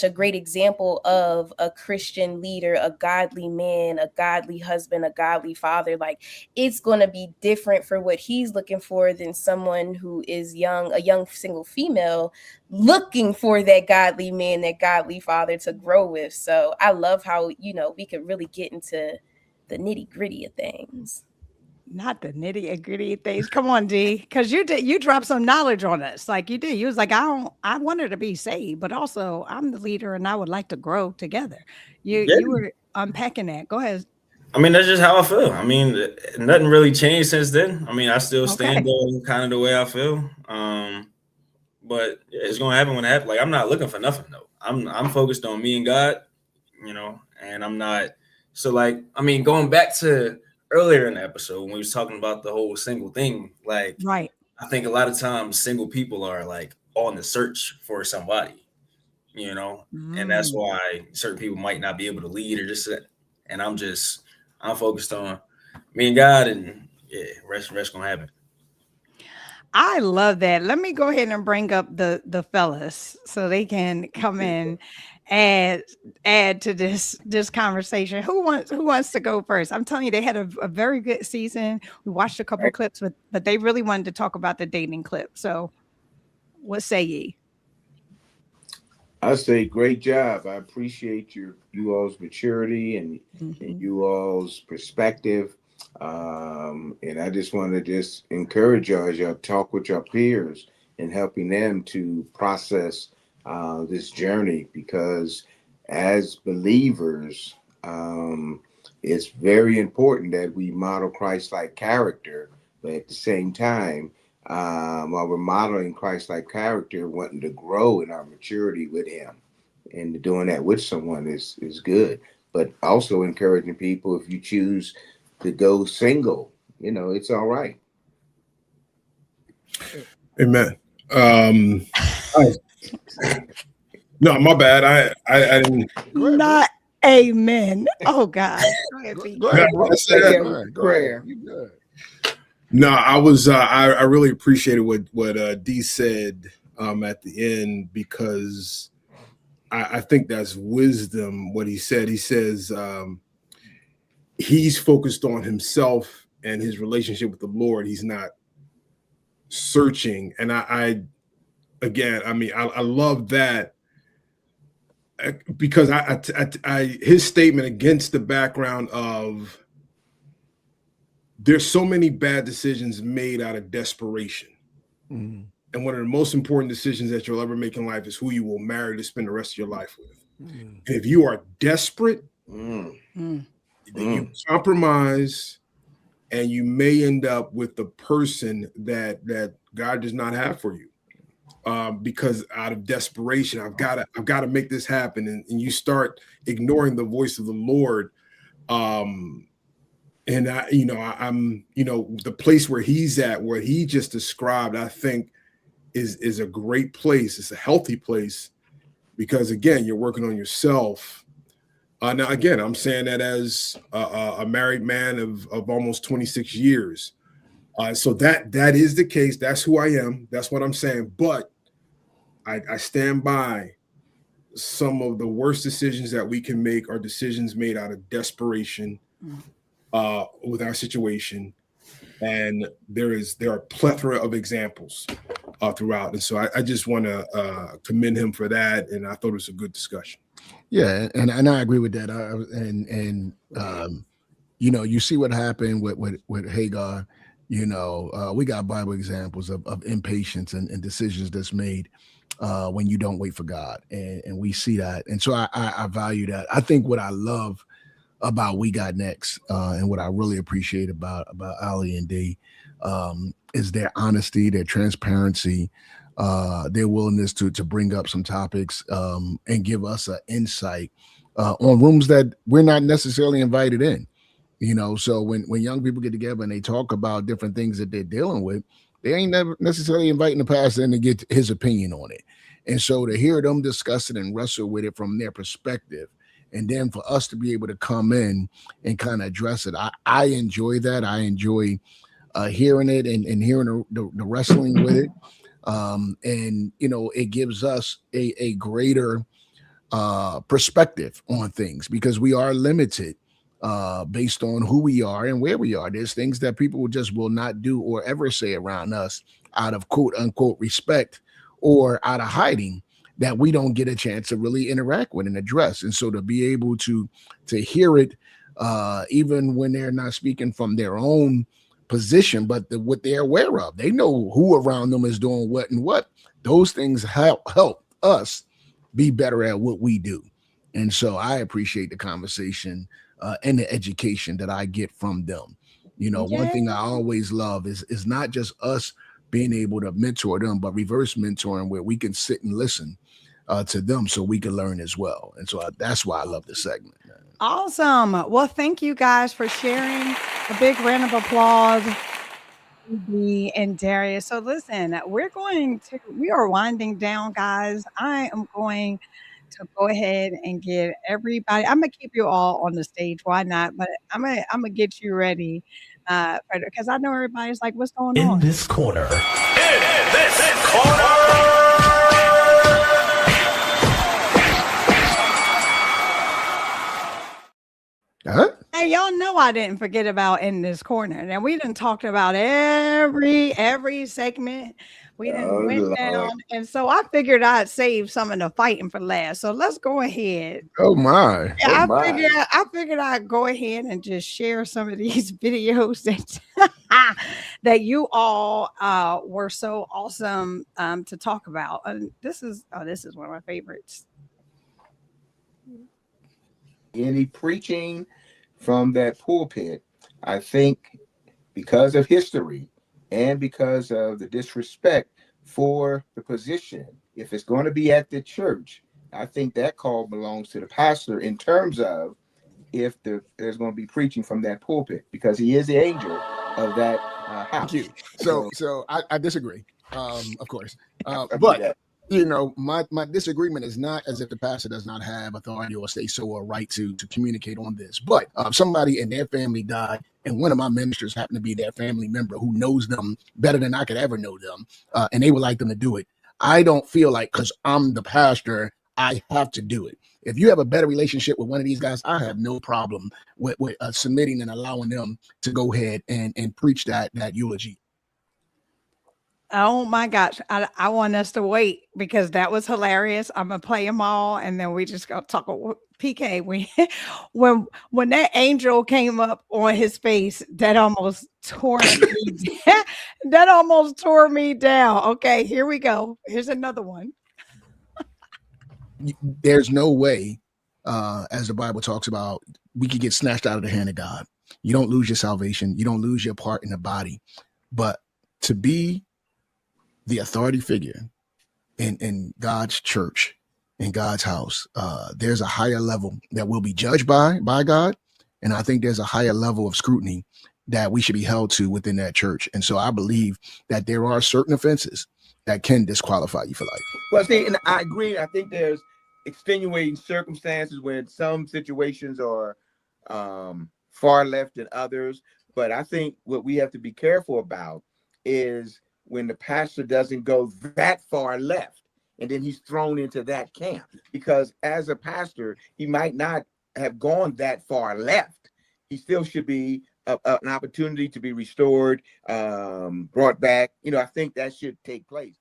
a great example of a Christian leader, a godly man, a godly husband, a godly father, like it's going to be different for what he's looking for than someone who is a young single female looking for that godly man, that godly father to grow with. So I love how, we could really get into the nitty gritty of things. Not the nitty gritty things. Come on, D, because you dropped some knowledge on us. Like you did. You was like, I want her to be saved, but also I'm the leader and I would like to grow together. You were unpacking that. Go ahead. I mean, that's just how I feel. I mean, nothing really changed since then. I mean, I still stand on kind of the way I feel. but it's gonna happen when it happens. Like, I'm not looking for nothing though. I'm focused on me and God, and I'm not. So, like, I mean, going back to earlier in the episode when we was talking about the whole single thing, like, right. I think a lot of times single people are like on the search for somebody, and that's why certain people might not be able to lead or just. And I'm focused on me and God, and rest gonna happen. I love that. Let me go ahead and bring up the fellas so they can come in and add to this conversation. Who wants to go first? I'm telling you, they had a very good season. We watched a couple clips, but they really wanted to talk about the dating clip. So what say ye? I say great job. I appreciate you all's maturity and you all's perspective. And I just want to encourage y'all as y'all talk with your peers and helping them to process this journey, because as believers, it's very important that we model Christ-like character, but at the same time, while we're modeling Christ-like character, wanting to grow in our maturity with him, and doing that with someone is good. But also encouraging people, if you choose to go single, it's all right. Amen. No, my bad. I didn't. Not amen. Oh God. Go ahead, prayer. You good. No, I really appreciated what D said at the end, because I think that's wisdom. What he said, he says he's focused on himself and his relationship with the Lord. He's not searching. And I love that, because his statement against the background of there's so many bad decisions made out of desperation. Mm-hmm. And one of the most important decisions that you'll ever make in life is who you will marry to spend the rest of your life with. Mm-hmm. And if you are desperate, then you compromise, and you may end up with the person that God does not have for you. Because out of desperation, I've got to make this happen. And you start ignoring the voice of the Lord. And I'm the place where he's at, where he just described, I think is a great place. It's a healthy place, because again, you're working on yourself. Now, again, I'm saying that as a married man of almost 26 years. So that is the case. That's who I am. That's what I'm saying. But I stand by some of the worst decisions that we can make are decisions made out of desperation with our situation. And there are a plethora of examples throughout. And so I just want to commend him for that. And I thought it was a good discussion. Yeah, and I agree with that. You see what happened with Hagar. We got Bible examples of impatience and decisions that's made when you don't wait for God, and we see that. And so I value that. I think what I love about We Got Next, and what I really appreciate about Ali and D, is their honesty, their transparency, their willingness to bring up some topics and give us an insight on rooms that we're not necessarily invited in. So when young people get together and they talk about different things that they're dealing with, they ain't never necessarily inviting the pastor in to get his opinion on it. And so to hear them discuss it and wrestle with it from their perspective, and then for us to be able to come in and kind of address it, I enjoy that. I enjoy hearing it and hearing the wrestling with it. And it gives us a greater perspective on things, because we are limited based on who we are and where we are. There's things that people just will not do or ever say around us out of quote unquote respect or out of hiding, that we don't get a chance to really interact with and address. And so to be able to hear it, even when they're not speaking from their own position, but what they're aware of, they know who around them is doing what and what. Those things help us be better at what we do. And so I appreciate the conversation and the education that I get from them. One thing I always love is not just us being able to mentor them, but reverse mentoring where we can sit and listen to them so we can learn as well. And so that's why I love this segment. Awesome. Well, thank you guys for sharing. A big round of applause. And Darius. So listen, we are winding down, guys. I am going to go ahead and get everybody. I'm gonna keep you all on the stage. Why not? But I'm gonna get you ready, because I know everybody's like, what's going on? In this corner. Huh? Hey, y'all know I didn't forget about in this corner. Now we done talked about every segment. We done went down, and so I figured I'd save some of the fighting for last. So let's go ahead. Oh my! Yeah, I figured I'd go ahead and just share some of these videos that you all were so awesome to talk about. And this is one of my favorites. Any preaching from that pulpit, I think, because of history and because of the disrespect for the position, if it's going to be at the church, I think that call belongs to the pastor in terms of if there's going to be preaching from that pulpit, because he is the angel of that house. Thank you. So I disagree, of course, but you know, my disagreement is not as if the pastor does not have authority or say so or right to communicate on this. But somebody in their family died, and one of my ministers happened to be their family member who knows them better than I could ever know them, and they would like them to do it. I don't feel like because I'm the pastor, I have to do it. If you have a better relationship with one of these guys, I have no problem with submitting and allowing them to go ahead and preach that eulogy. Oh my gosh. I want us to wait because that was hilarious. I'm going to play them all and then we just going to talk about PK. When that angel came up on his face, that almost tore me down. That almost tore me down. Okay, here we go. Here's another one. There's no way, as the Bible talks about, we could get snatched out of the hand of God. You don't lose your salvation. You don't lose your part in the body. But to be the authority figure in God's church, in God's house, there's a higher level that will be judged by God. And I think there's a higher level of scrutiny that we should be held to within that church. And so I believe that there are certain offenses that can disqualify you for life. Well, see, and I agree. I think there's extenuating circumstances when some situations are far left than others. But I think what we have to be careful about is when the pastor doesn't go that far left and then he's thrown into that camp, because as a pastor, he might not have gone that far left. He still should be an opportunity to be restored, brought back. You know, I think that should take place.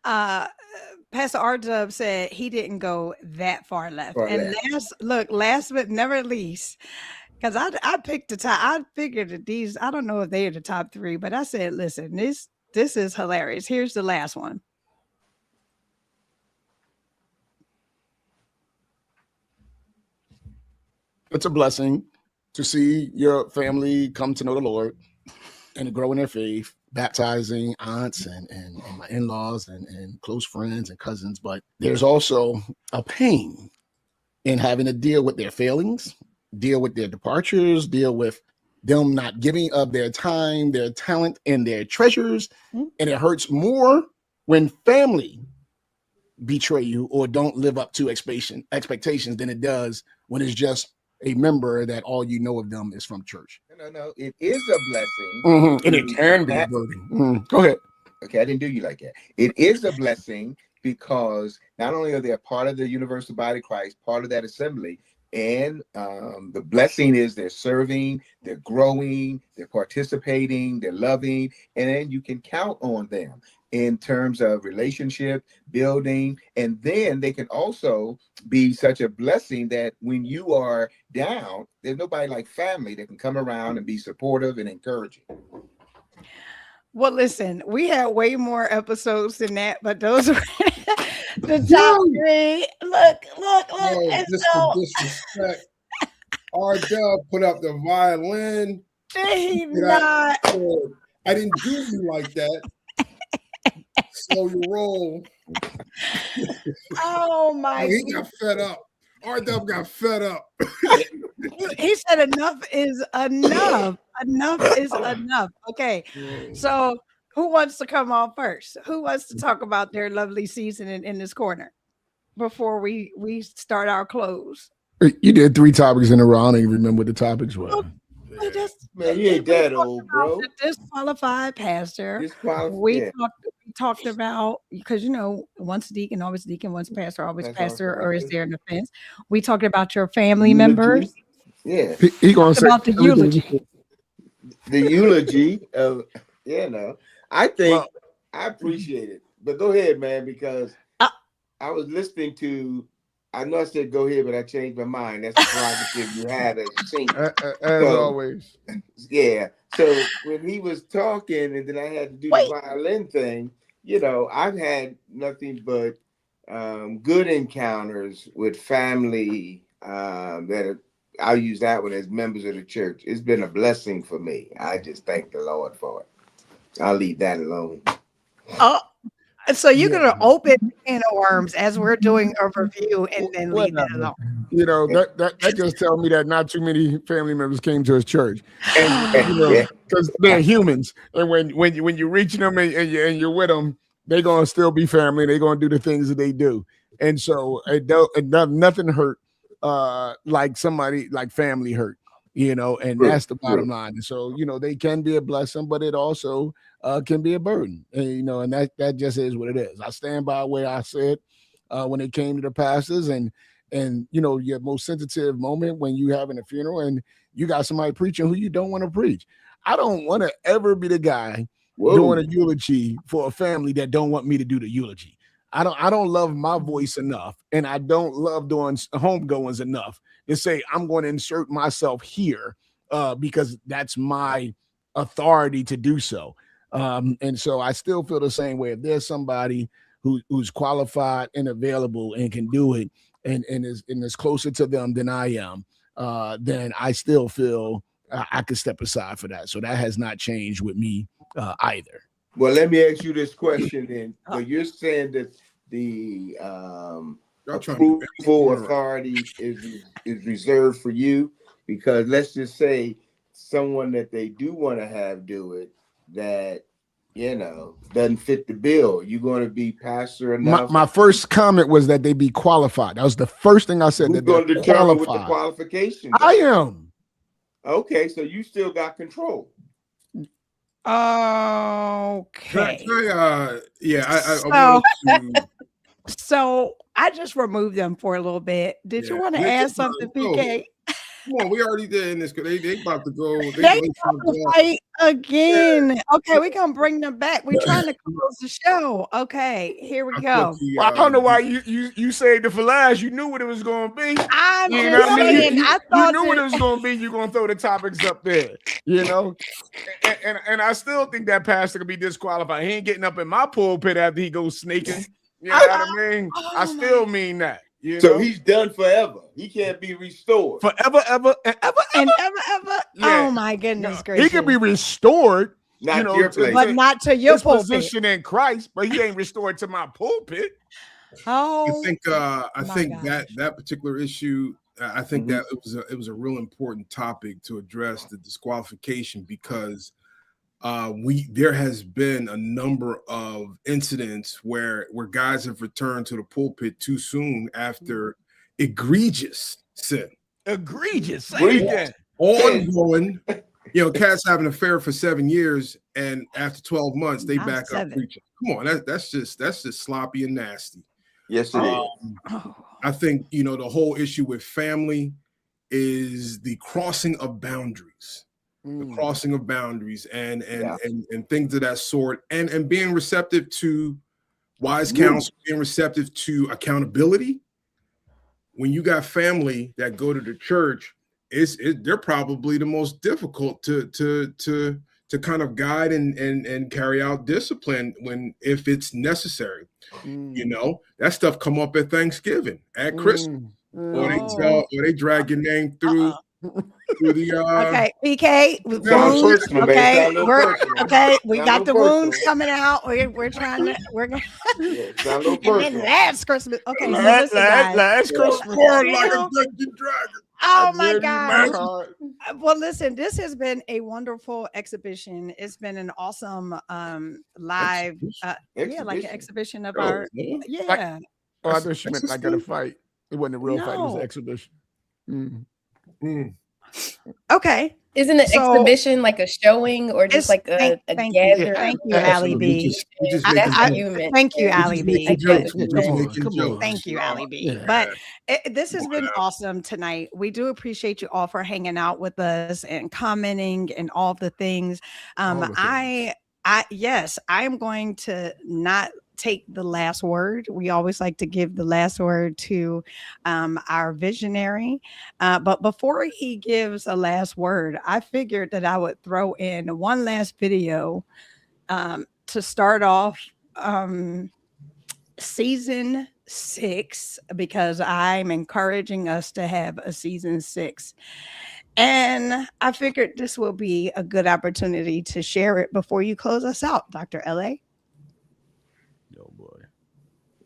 Pastor R-Dub said he didn't go that far left. Last but never least, because I picked the top. I figured that these, I don't know if they are the top three, but I said, listen, this is hilarious. Here's the last one. It's a blessing to see your family come to know the Lord and grow in their faith, baptizing aunts and my in-laws and close friends and cousins. But there's also a pain in having to deal with their failings, deal with their departures, deal with them not giving up their time, their talent, and their treasures. And it hurts more when family betray you or don't live up to expectations than it does when it's just a member that all you know of them is from church. No, it is a blessing. And it can be a burden. Go ahead. Okay, I didn't do you like that. It is a blessing because not only are they a part of the universal body of Christ, part of that assembly, and the blessing is they're serving, they're growing, they're participating, they're loving, and then you can count on them in terms of relationship building. And then they can also be such a blessing that when you are down, there's nobody like family that can come around and be supportive and encouraging. Well, listen, we had way more episodes than that, but those were the top three. Look. Just for disrespect. R-Dub put up the violin. Did he not? I didn't do you like that. Slow your roll. Oh my! He got fed up. RW got fed up. He said enough is enough. Enough is enough. Okay. So who wants to come on first? Who wants to talk about their lovely season in this corner before we start our close? You did 3 topics in a row. I don't even remember what the topics were. Man, you ain't that old, bro. The disqualified pastor. We talked about, because once deacon, always deacon, once pastor, always pastor, or is there an offense? We talked about your family members. Yeah. He gonna say about the eulogy. The eulogy of I think I appreciate it. But go ahead, man, because I was listening to. I know I said go ahead, but I changed my mind. That's the prerogative you had as a singer. As always. Yeah. So when he was talking, and then I had to do the violin thing, I've had nothing but good encounters with family I'll use that one as members of the church. It's been a blessing for me. I just thank the Lord for it. I'll leave that alone. Oh. So you're going to open the can of worms as we're doing a review and then leave that alone. That just tells me that not too many family members came to his church, because they're humans, and when you're reaching them and you're with them, they're gonna still be family. They're gonna do the things that they do, and so nothing hurt like somebody like family hurt, and that's the bottom line. And so they can be a blessing, but it also can be a burden, and that just is what it is. I stand by what I said when it came to the pastors, and your most sensitive moment when you having a funeral and you got somebody preaching who you don't want to preach. I don't want to ever be the guy doing a eulogy for a family that don't want me to do the eulogy. I don't love my voice enough, and I don't love doing homegoings enough to say I'm going to insert myself here because that's my authority to do so. And so I still feel the same way. If there's somebody who's qualified and available and can do it and is closer to them than I am, then I still feel I could step aside for that. So that has not changed with me either. Well, let me ask you this question then. So you're saying that the approval authority is reserved for you, because let's just say someone that they do want to have do it that doesn't fit the bill. You're going to be pastor enough. My first comment was that they be qualified. That was the first thing I said. Who's going to determine what the qualifications are? I am. Okay, so you still got control. Okay. So I just removed them for a little bit. Did you want to add something, PK? Come on, we already did in this. They about to go. They about to fight again. Yeah. Okay, we're gonna bring them back. We're trying to close the show. Okay, here we go. I don't know why you saved it for last. You knew what it was gonna be. I'm just saying. I thought you knew what it was gonna be. You're gonna throw the topics up there, and I still think that pastor could be disqualified. He ain't getting up in my pulpit after he goes sneaking. You know what I mean? I still mean that. So he's done forever. He can't be restored. Forever, ever, and ever. Yeah. Oh my goodness gracious. He can be restored. Not to your place. But not to your pulpit. Position in Christ, but he ain't restored to my pulpit. Oh, I think that particular issue, I think that it was a real important topic to address, the disqualification, because there has been a number of incidents where guys have returned to the pulpit too soon after egregious sin. Egregious. Say again. Ongoing. Cats have an affair for 7 years, and after 12 months, they back up preaching. Come on, that's just sloppy and nasty. Yes, it is. I think the whole issue with family is the crossing of boundaries. The crossing of boundaries and things of that sort, and being receptive to wise counsel, being receptive to accountability. When you got family that go to the church, they're probably the most difficult to kind of guide and carry out discipline if it's necessary. That stuff come up at Thanksgiving, at Christmas, or they drag your name through. Okay, PK with wounds. Okay, we got the wounds coming out. We're trying to. We're gonna. And then last Christmas. Okay, so listen, guys. Last Christmas. Like a Dungeon Dragon. Oh my God. Well, listen, this has been a wonderful exhibition. It's been an awesome live like an exhibition of our I thought she meant like at a fight. It wasn't a real fight, it was an exhibition. Okay. Isn't an exhibition like a showing or just like a gathering? Thank you, Allie B. Thank you, Allie B. Thank you, Allie B. But this has been awesome tonight. We do appreciate you all for hanging out with us and commenting and all the things. I am going to not take the last word. We always like to give the last word to our visionary. But before he gives a last word, I figured that I would throw in one last video to start off season 6, because I'm encouraging us to have a season 6. And I figured this will be a good opportunity to share it before you close us out, Dr. L.A.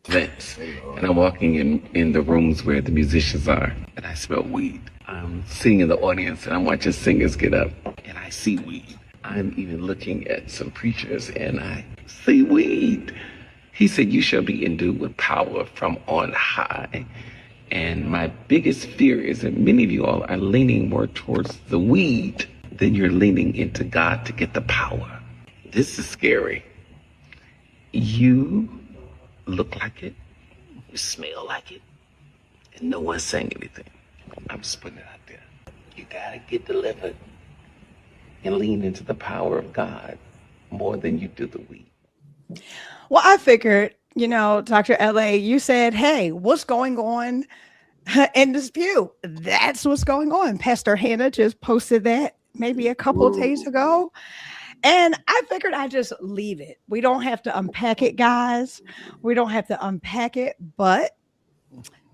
Events, and I'm walking in the rooms where the musicians are, and I smell weed. I'm sitting in the audience, and I'm watching singers get up, and I see weed. I'm even looking at some preachers, and I see weed. He said, "You shall be endued with power from on high." And my biggest fear is that many of you all are leaning more towards the weed than you're leaning into God to get the power. This is scary. You look like it, you smell like it, and no one's saying anything. I'm just putting it out there. You gotta get delivered and lean into the power of God more than you do the weed. Well, I figured, Dr. L.A., you said, hey, what's going on in this pew? That's what's going on. Pastor Hannah just posted that maybe a couple of days ago. And I figured I'd just leave it. We don't have to unpack it, guys. We don't have to unpack it, but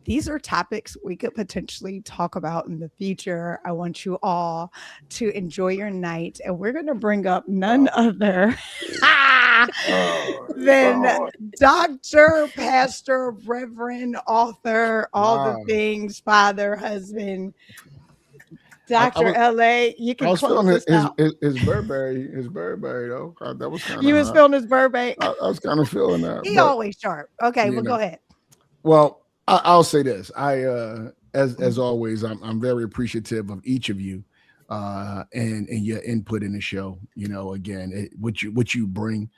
these are topics we could potentially talk about in the future. I want you all to enjoy your night. And we're going to bring up none other than Dr. Pastor, Reverend, author, all the things, father, husband, Dr. L.A., you can close this out. His Burberry though. That was kind of. You was feeling his Burberry. I was kind of feeling that. He always sharp. Okay, well, go ahead. Well, I'll say this. As always, I'm very appreciative of each of you, and your input in the show. Again, what you bring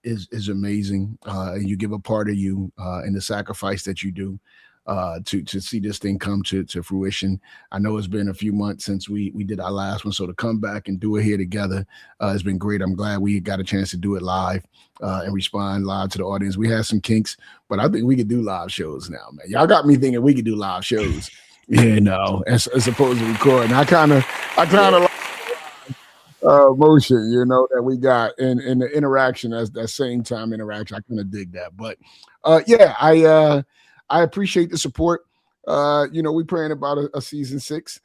is amazing. And you give a part of you and the sacrifice that you do. To see this thing come to fruition. I know it's been a few months since we did our last one, so to come back and do it here together has been great. I'm glad we got a chance to do it live and respond live to the audience. We had some kinks, but I think we could do live shows now, man. Y'all got me thinking we could do live shows, as opposed to recording. I kind of like motion, that we got in the interaction as that same time interaction. I kind of dig that, but I appreciate the support. We praying about a season 6.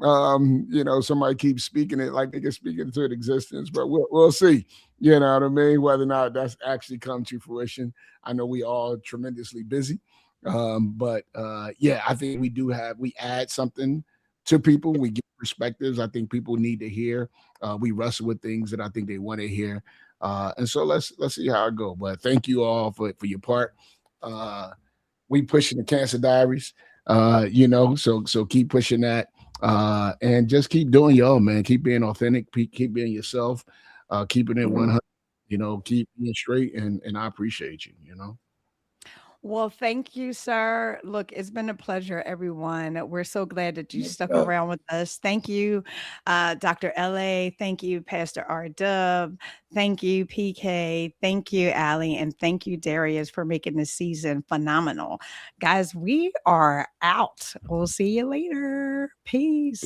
Somebody keeps speaking it like they can speak it into existence, but we'll see. You know what I mean? Whether or not that's actually come to fruition. I know we all tremendously busy, but I think we add something to people. We give perspectives. I think people need to hear. We wrestle with things that I think they want to hear, and so let's see how it goes. But thank you all for your part. We pushing the Cancer Diaries, so keep pushing that, and just keep doing y'all, man. Keep being authentic, keep being yourself, keeping it 100, keep being straight, and I appreciate you, Well, thank you, sir. Look, it's been a pleasure, everyone. We're so glad that you stuck around with us. Thank you, Dr. L.A. Thank you, Pastor R. Dub. Thank you, PK. Thank you, Allie. And thank you, Darius, for making this season phenomenal. Guys, we are out. We'll see you later. Peace.